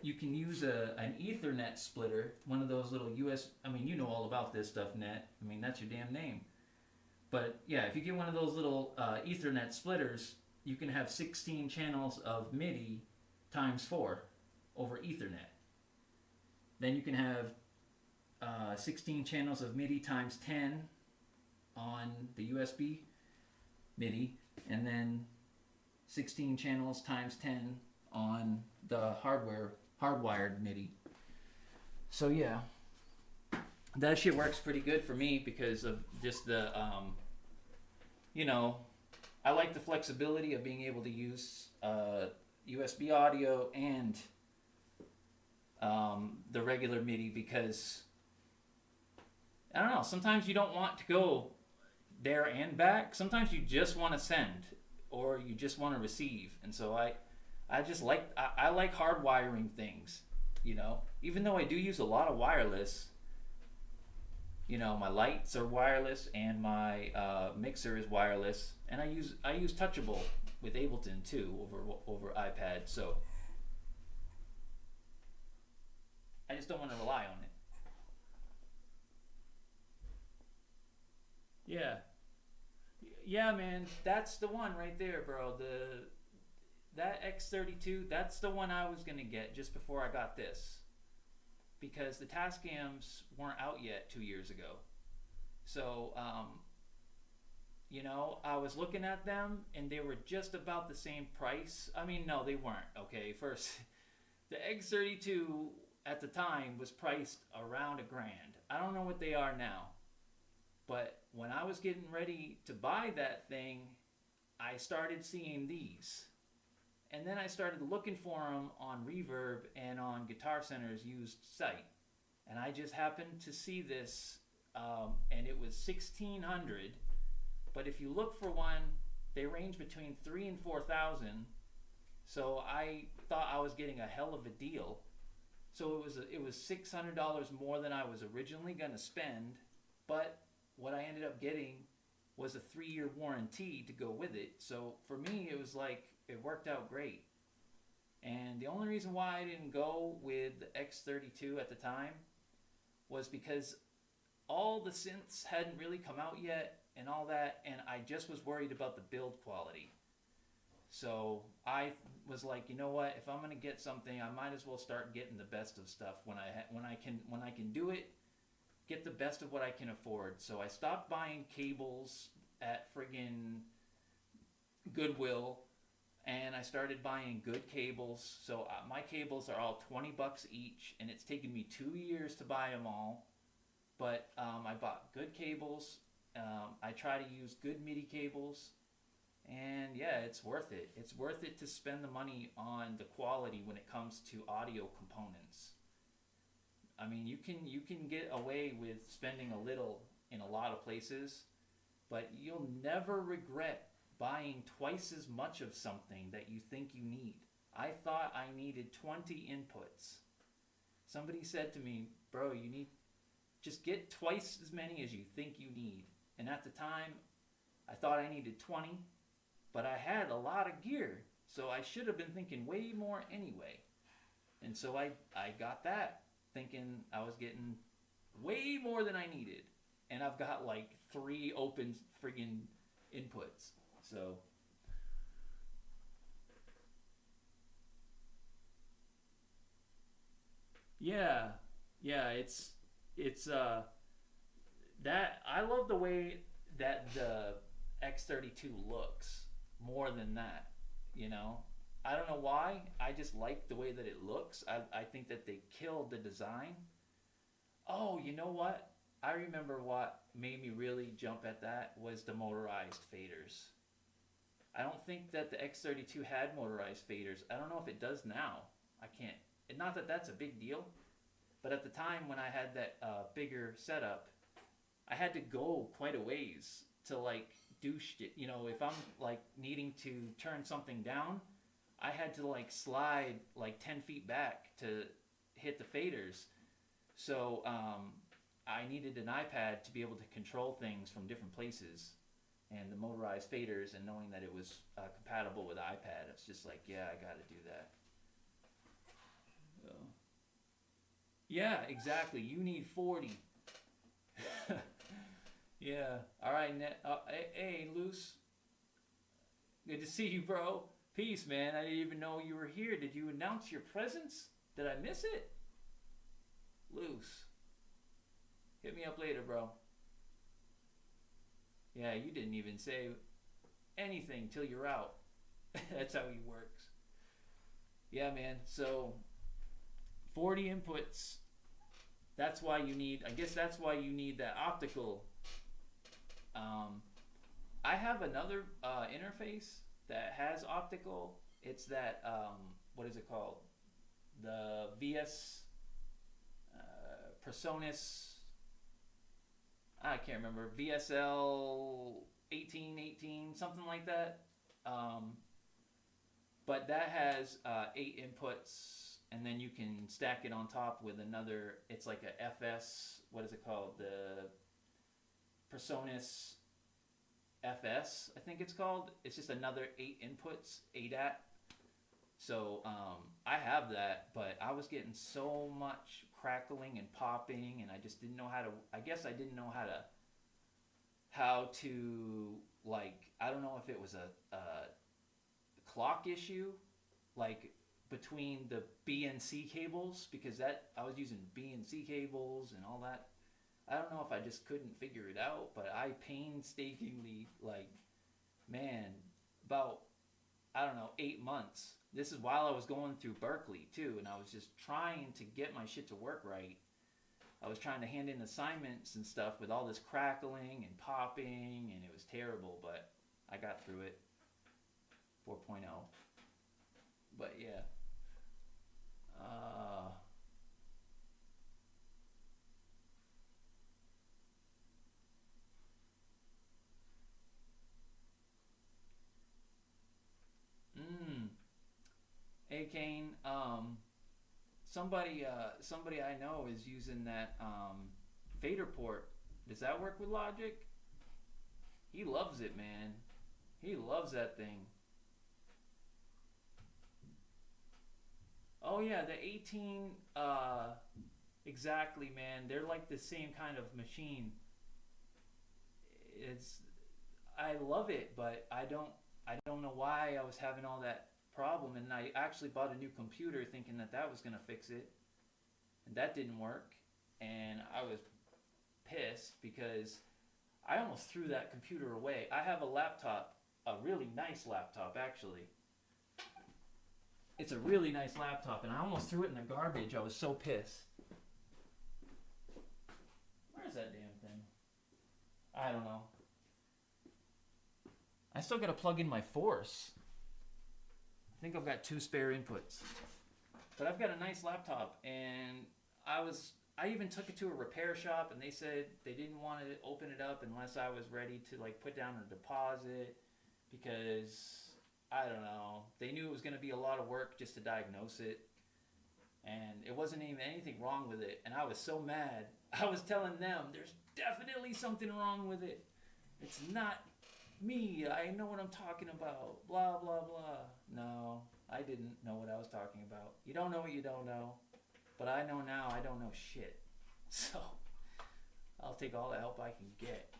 you can use an Ethernet splitter, one of those little you know all about this stuff, Net. That's your damn name. But yeah, if you get one of those little Ethernet splitters, you can have 16 channels of MIDI times 4 over Ethernet. Then you can have 16 channels of MIDI times 10 on the USB MIDI, and then 16 channels times 10 on the hardwired MIDI. So yeah, that shit works pretty good for me because of just the, I like the flexibility of being able to use USB audio and the regular MIDI, because I don't know, sometimes you don't want to go there and back. Sometimes you just want to send, or you just want to receive. And so I just like, I like hardwiring things, even though I do use a lot of wireless. My lights are wireless, and my mixer is wireless, and I use touchable with Ableton too over iPad. So I just don't want to rely on it. Yeah, man, that's the one right there, bro. That X32, that's the one I was gonna get just before I got this, because the Tascams weren't out yet 2 years ago. So, I was looking at them, and they were just about the same price. No, they weren't. Okay, first, the X32 at the time was priced around $1,000. I don't know what they are now. But when I was getting ready to buy that thing, I started seeing these. And then I started looking for them on Reverb and on Guitar Center's used site. And I just happened to see this, and it was $1,600. But if you look for one, they range between $3,000 and $4,000. So I thought I was getting a hell of a deal. So it was $600 more than I was originally going to spend. But what I ended up getting was a 3-year warranty to go with it. So for me, it was like, it worked out great. And the only reason why I didn't go with the X32 at the time was because all the synths hadn't really come out yet and all that, and I just was worried about the build quality. So I was like, you know what, if I'm going to get something, I might as well start getting the best of stuff when I can do it. Get the best of what I can afford. So I stopped buying cables at friggin' Goodwill, and I started buying good cables. So my cables are all $20 each, and it's taken me 2 years to buy them all. But I bought good cables. I try to use good MIDI cables, and yeah, it's worth it. It's worth it to spend the money on the quality when it comes to audio components. You can get away with spending a little in a lot of places, but you'll never regret buying twice as much of something that you think you need. I thought I needed 20 inputs. Somebody said to me, bro, just get twice as many as you think you need. And at the time, I thought I needed 20, but I had a lot of gear, so I should have been thinking way more anyway. And so I got that, thinking I was getting way more than I needed. And I've got like 3 open friggin' inputs. So yeah, Yeah, it's that I love the way that the X32 looks more than that, you know. I don't know why. I just like the way that it looks. I think that they killed the design. Oh, you know what? I remember what made me really jump at that was the motorized faders. I don't think that the X32 had motorized faders. I don't know if it does now. I can't. Not that that's a big deal, but at the time when I had that bigger setup, I had to go quite a ways to like do shit. You know, if I'm like needing to turn something down, I had to like slide like 10 feet back to hit the faders. So I needed an iPad to be able to control things from different places. And the motorized faders, and knowing that it was compatible with iPad, it's just like, yeah, I got to do that. So, yeah, exactly. You need 40. Yeah. All right, hey, Luce. Good to see you, bro. Peace, man. I didn't even know you were here. Did you announce your presence? Did I miss it? Luce. Hit me up later, bro. Yeah, you didn't even say anything till you're out. That's how he works. Yeah, man. So 40 inputs. That's why you need, I guess that's why you need that optical. I have another interface that has optical. It's that, what is it called? The VS Personas, I can't remember, VSL 1818, something like that. But that has 8 inputs, and then you can stack it on top with another. It's like a FS. What is it called? The Personas FS, I think it's called. It's just another 8 inputs, ADAT. So I have that, but I was getting so much crackling and popping, and I just didn't know how to. I guess I didn't know how to like. I don't know if it was a clock issue, like between the B and C cables, because that I was using B and C cables and all that. I don't know if I just couldn't figure it out, but I painstakingly, like, man, about, I don't know, 8 months. This is while I was going through Berkeley too, and I was just trying to get my shit to work right. I was trying to hand in assignments and stuff with all this crackling and popping, and it was terrible, but I got through it. 4.0. But yeah. Hey Kane, somebody I know is using that fader port. Does that work with Logic? He loves it, man. He loves that thing. Oh yeah, the 18, exactly, man. They're like the same kind of machine. It's, I love it, but I don't know why I was having all that problem, and I actually bought a new computer thinking that that was gonna fix it, and that didn't work, and I was pissed because I almost threw that computer away. I have a laptop, a really nice laptop actually. It's a really nice laptop, and I almost threw it in the garbage. I was so pissed. Where's that damn thing? I don't know. I still gotta plug in my Force. I think I've got 2 spare inputs. But I've got a nice laptop, and I even took it to a repair shop, and they said they didn't want to open it up unless I was ready to like put down a deposit, because I don't know. They knew it was going to be a lot of work just to diagnose it, and it wasn't even anything wrong with it. And I was so mad. I was telling them there's definitely something wrong with it. It's not me. I know what I'm talking about. Blah blah blah. No, I didn't know what I was talking about. You don't know what you don't know. But I know now I don't know shit. So I'll take all the help I can get.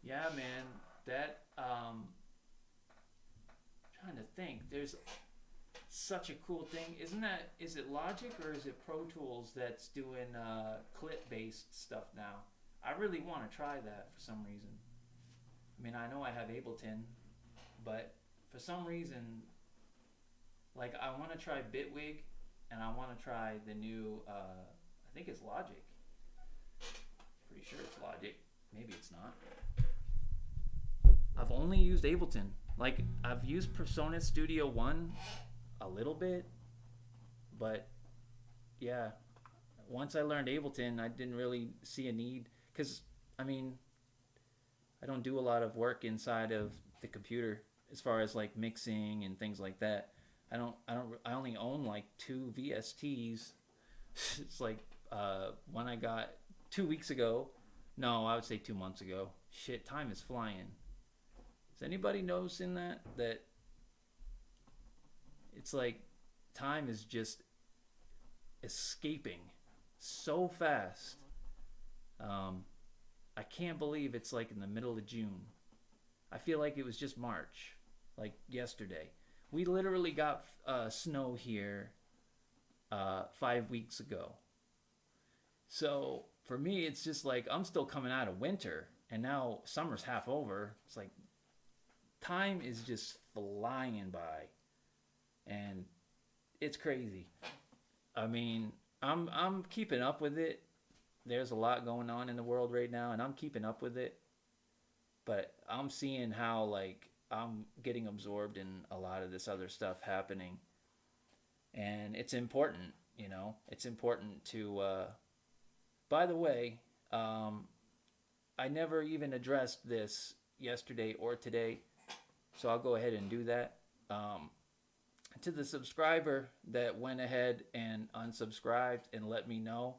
Yeah, man. That trying to think. There's such a cool thing. Is it Logic or is it Pro Tools that's doing clip-based stuff now? I really want to try that for some reason. I mean, I know I have Ableton, but for some reason, like, I want to try Bitwig, and I want to try the new, I think it's Logic. Pretty sure it's Logic. Maybe it's not. I've only used Ableton. Like, I've used Persona Studio 1 a little bit, but yeah, once I learned Ableton, I didn't really see a need, because, I mean, I don't do a lot of work inside of the computer as far as like mixing and things like that. I only own like 2 VSTs. It's like one I got 2 weeks ago. No, I would say 2 months ago. Shit, time is flying. Is anybody noticing that it's like time is just escaping so fast? I can't believe it's like in the middle of June. I feel like it was just March, like yesterday. We literally got snow here 5 weeks ago. So for me, it's just like I'm still coming out of winter, and now summer's half over. It's like time is just flying by, and it's crazy. I mean, I'm keeping up with it. There's a lot going on in the world right now, and I'm keeping up with it. But I'm seeing how, like, I'm getting absorbed in a lot of this other stuff happening. And it's important, you know? It's important to... By the way, I never even addressed this yesterday or today, so I'll go ahead and do that. To the subscriber that went ahead and unsubscribed and let me know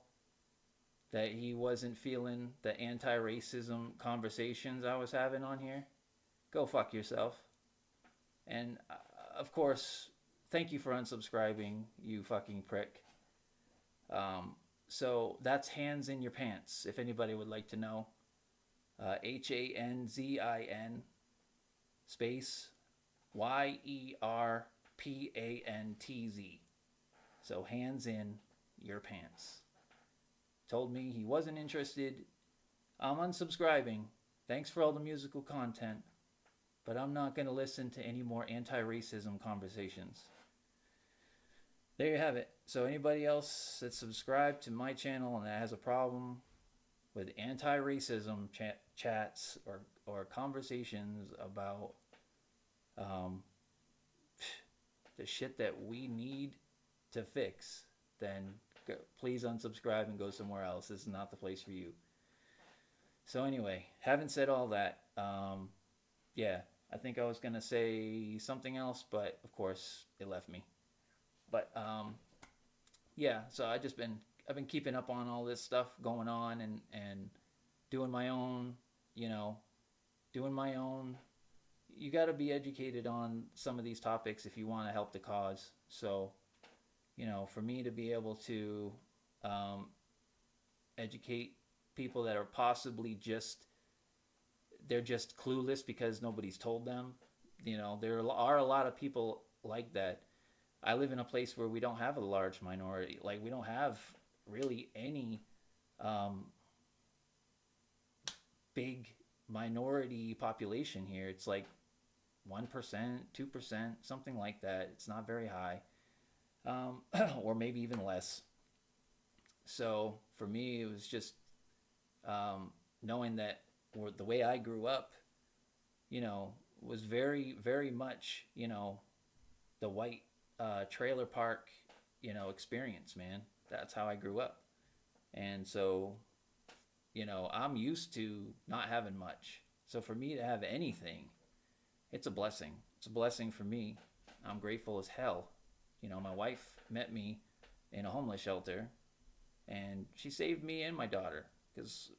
that he wasn't feeling the anti-racism conversations I was having on here, go fuck yourself. And of course, thank you for unsubscribing, you fucking prick. So that's Hands in Your Pants, if anybody would like to know. HANZIN space YERPANTZ. So Hands in Your Pants. Told me he wasn't interested. I'm unsubscribing. Thanks for all the musical content, but I'm not going to listen to any more anti-racism conversations. There you have it. So anybody else that's subscribed to my channel and that has a problem with anti-racism chats or conversations about the shit that we need to fix, then please unsubscribe and go somewhere else. This is not the place for you. So anyway, having said all that, yeah, I think I was going to say something else, but of course it left me. But yeah, so I've been keeping up on all this stuff going on and doing my own, doing my own. You got to be educated on some of these topics if you want to help the cause. So, for me to be able to educate people that are possibly they're just clueless because nobody's told them. There are a lot of people like that. I live in a place where we don't have a large minority. Like, we don't have really any big minority population here. It's like 1%, 2%, something like that. It's not very high. Or maybe even less. So for me, it was just knowing that, or the way I grew up, was very, very much, the white trailer park, experience, man. That's how I grew up. And so, I'm used to not having much. So for me to have anything, it's a blessing. It's a blessing for me. I'm grateful as hell. My wife met me in a homeless shelter, and she saved me and my daughter, because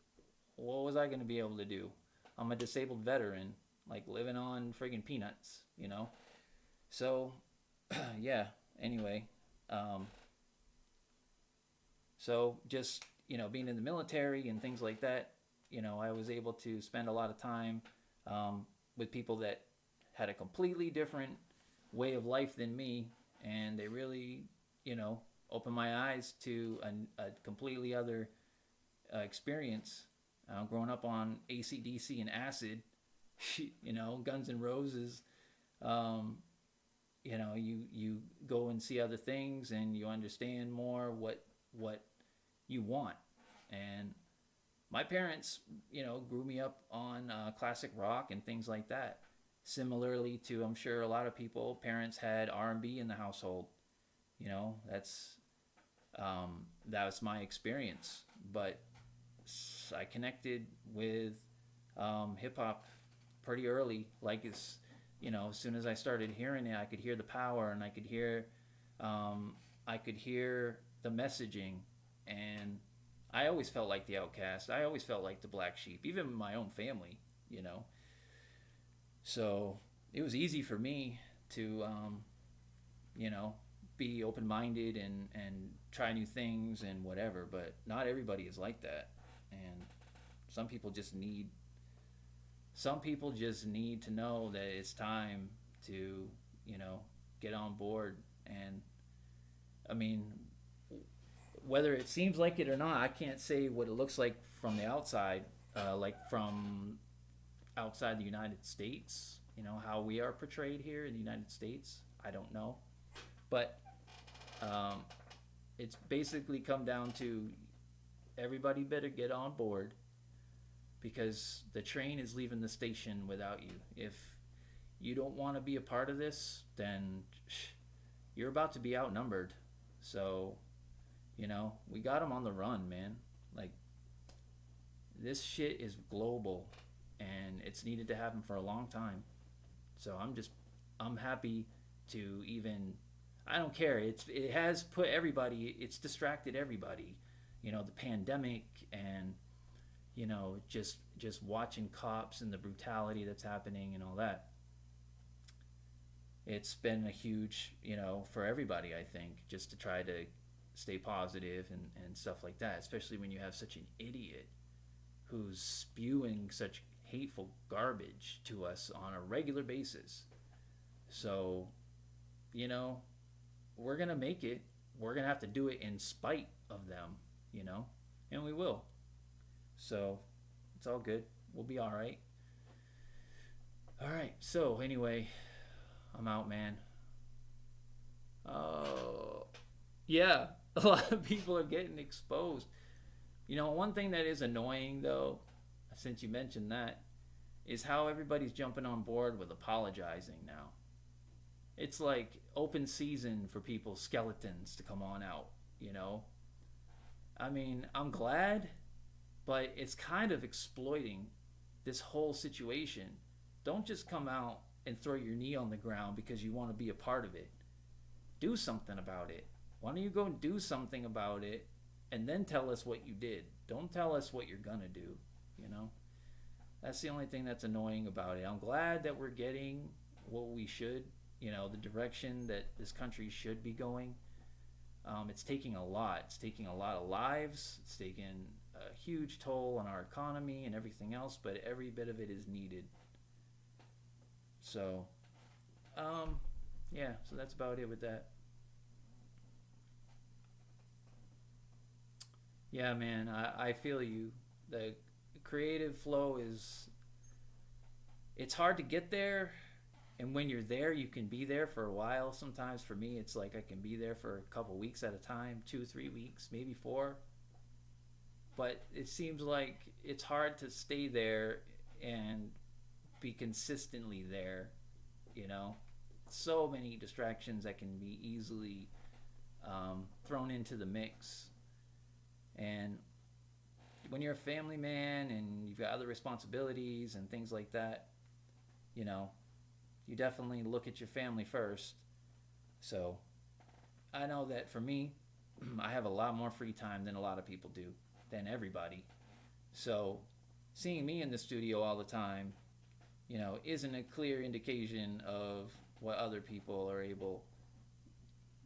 what was I going to be able to do? I'm a disabled veteran, like living on friggin' peanuts, So, yeah, anyway. So just, being in the military and things like that, I was able to spend a lot of time with people that had a completely different way of life than me. and they really, you know, opened my eyes to a completely other experience. Growing up on AC/DC and acid, you know, Guns N' Roses. Um, you know, you go and see other things, and you understand more what you want. And my parents, you know, grew me up on classic rock and things like that. Similarly to, I'm sure, a lot of people, parents had R&B in the household. You know, that was my experience. But I connected with hip hop pretty early. Like, it's, you know, as soon as I started hearing it, I could hear the power, and I could hear the messaging, and I always felt like the outcast. I always felt like the black sheep, even in my own family, you know. So it was easy for me to, you know, be open minded and try new things and whatever. But not everybody is like that, and some people just need some people just need to know that it's time to, you know, get on board. And I mean, whether it seems like it or not, I can't say what it looks like from the outside, like from outside the United States, you know, how we are portrayed here in the United States. I don't know. But um, it's basically come down to everybody better get on board, because the train is leaving the station without you. If you don't want to be a part of this, then you're about to be outnumbered. So, you know, we got them on the run, man. Like, this shit is global, and it's needed to happen for a long time. So I'm happy to even, I don't care. It has put everybody, it's distracted everybody. You know, the pandemic, and you know, just watching cops and the brutality that's happening and all that. It's been a huge, you know, for everybody, I think, just to try to stay positive and stuff like that, especially when you have such an idiot who's spewing such hateful garbage to us on a regular basis. So, you know, we're going to make it. We're going to have to do it in spite of them, you know, and we will. So, it's all good. We'll be all right. All right. So, anyway, I'm out, man. Oh, yeah. A lot of people are getting exposed. You know, one thing that is annoying, though, since you mentioned that, is how everybody's jumping on board with apologizing now. It's like open season for people's skeletons to come on out, you know? I mean, I'm glad, but it's kind of exploiting this whole situation. Don't just come out and throw your knee on the ground because you want to be a part of it. Do something about it. Why don't you go and do something about it, and then tell us what you did? Don't tell us what you're gonna do, you know? That's the only thing that's annoying about it. I'm glad that we're getting what we should, you know, the direction that this country should be going. It's taking a lot. It's taking a lot of lives. It's taking a huge toll on our economy and everything else, but every bit of it is needed. So, yeah, so that's about it with that. Yeah, man, I feel you. The creative flow is, it's hard to get there, and when you're there, you can be there for a while. Sometimes for me, it's like I can be there for a couple weeks at a time, 2 3 weeks, maybe four. But it seems like it's hard to stay there and be consistently there, you know? So many distractions that can be easily thrown into the mix. And when you're a family man and you've got other responsibilities and things like that, you know, you definitely look at your family first. So I know that for me, I have a lot more free time than a lot of people do, than everybody. So seeing me in the studio all the time, you know, isn't a clear indication of what other people are able,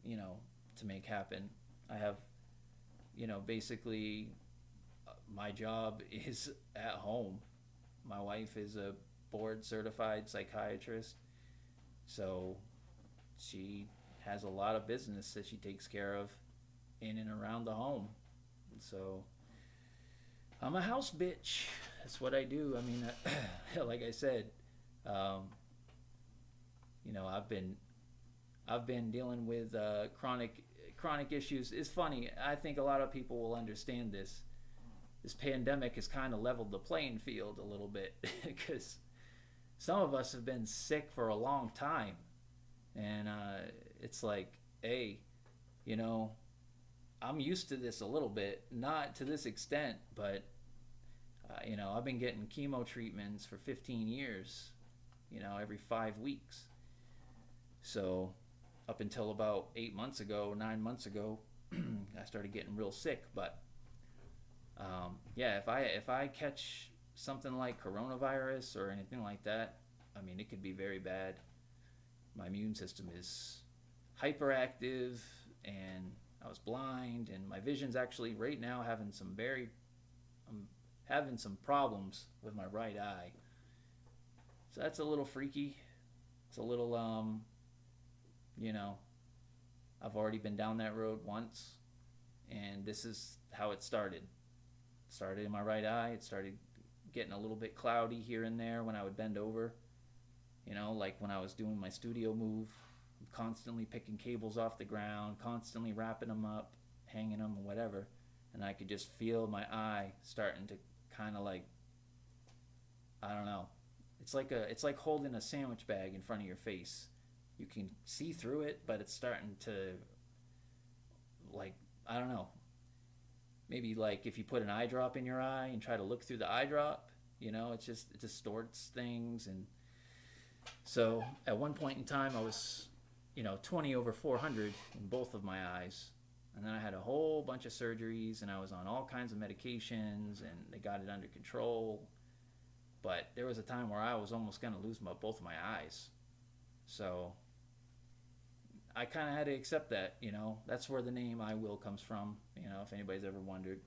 you know, to make happen. I have, you know, basically my job is at home. My wife is a board certified psychiatrist, so she has a lot of business that she takes care of in and around the home. So I'm a house bitch. That's what I do. I mean, like I said, um, I've been dealing with chronic issues. It's funny. I think a lot of people will understand this. This pandemic has kind of leveled the playing field a little bit because some of us have been sick for a long time, and it's like, hey, you know, I'm used to this a little bit, not to this extent, but I've been getting chemo treatments for 15 years, every 5 weeks. So up until about 8 months ago, 9 months ago, I started getting real sick. But yeah, if I catch something like coronavirus or anything like that, I mean, it could be very bad. My immune system is hyperactive, and I was blind, and my vision's actually right now I'm having some problems with my right eye. So that's a little freaky. It's a little, I've already been down that road once, and this is how it started. It started in my right eye. It started getting a little bit cloudy here and there when I would bend over. Like when I was doing my studio move, I'm constantly picking cables off the ground, constantly wrapping them up, hanging them, or whatever. And I could just feel my eye starting to kind of like, I don't know. It's like holding a sandwich bag in front of your face. You can see through it, but it's starting to, like, I don't know. Maybe like if you put an eye drop in your eye and try to look through the eye drop, it distorts things. And so at one point in time, I was, 20/400 in both of my eyes. And then I had a whole bunch of surgeries, and I was on all kinds of medications, and they got it under control. But there was a time where I was almost going to lose both of my eyes. So I kind of had to accept that, That's where the name I Will comes from, if anybody's ever wondered.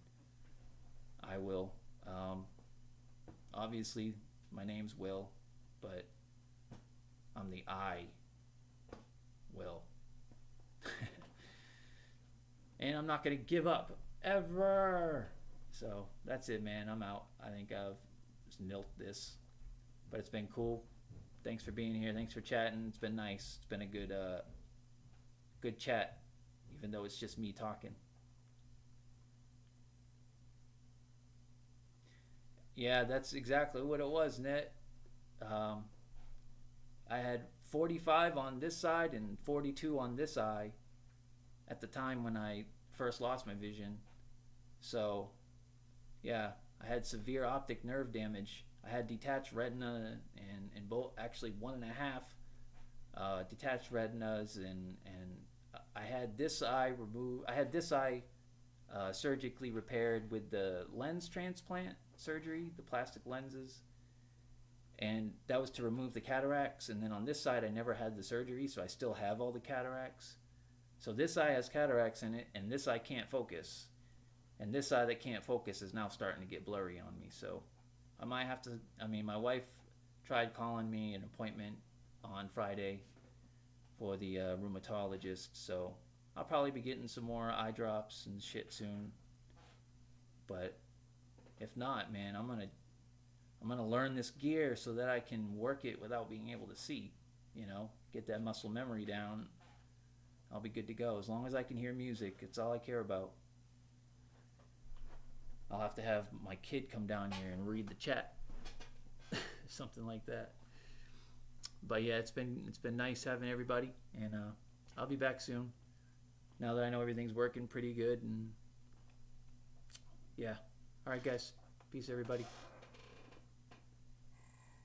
I Will. Obviously, my name's Will, but I'm the I Will. And I'm not going to give up, ever. So that's it, man. I'm out. I think I've just nilked this. But it's been cool. Thanks for being here. Thanks for chatting. It's been nice. It's been a good chat, even though it's just me talking. Yeah, that's exactly what it was, Net. I had 45 on this side and 42 on this eye at the time when I first lost my vision. So, yeah, I had severe optic nerve damage. I had detached retina and both, actually 1.5 detached retinas, and I had this eye removed. I had this eye surgically repaired with the lens transplant surgery, the plastic lenses, and that was to remove the cataracts. And then on this side, I never had the surgery, so I still have all the cataracts. So this eye has cataracts in it, and this eye can't focus. And this eye that can't focus is now starting to get blurry on me. So I might have to, my wife tried calling me an appointment on Friday for the rheumatologist. So I'll probably be getting some more eye drops and shit soon. But if not, man, I'm gonna learn this gear so that I can work it without being able to see. Get that muscle memory down. I'll be good to go. As long as I can hear music, it's all I care about. I'll have to have my kid come down here and read the chat. Something like that. But yeah, it's been nice having everybody, and I'll be back soon. Now that I know everything's working pretty good, and yeah. All right, guys. Peace, everybody.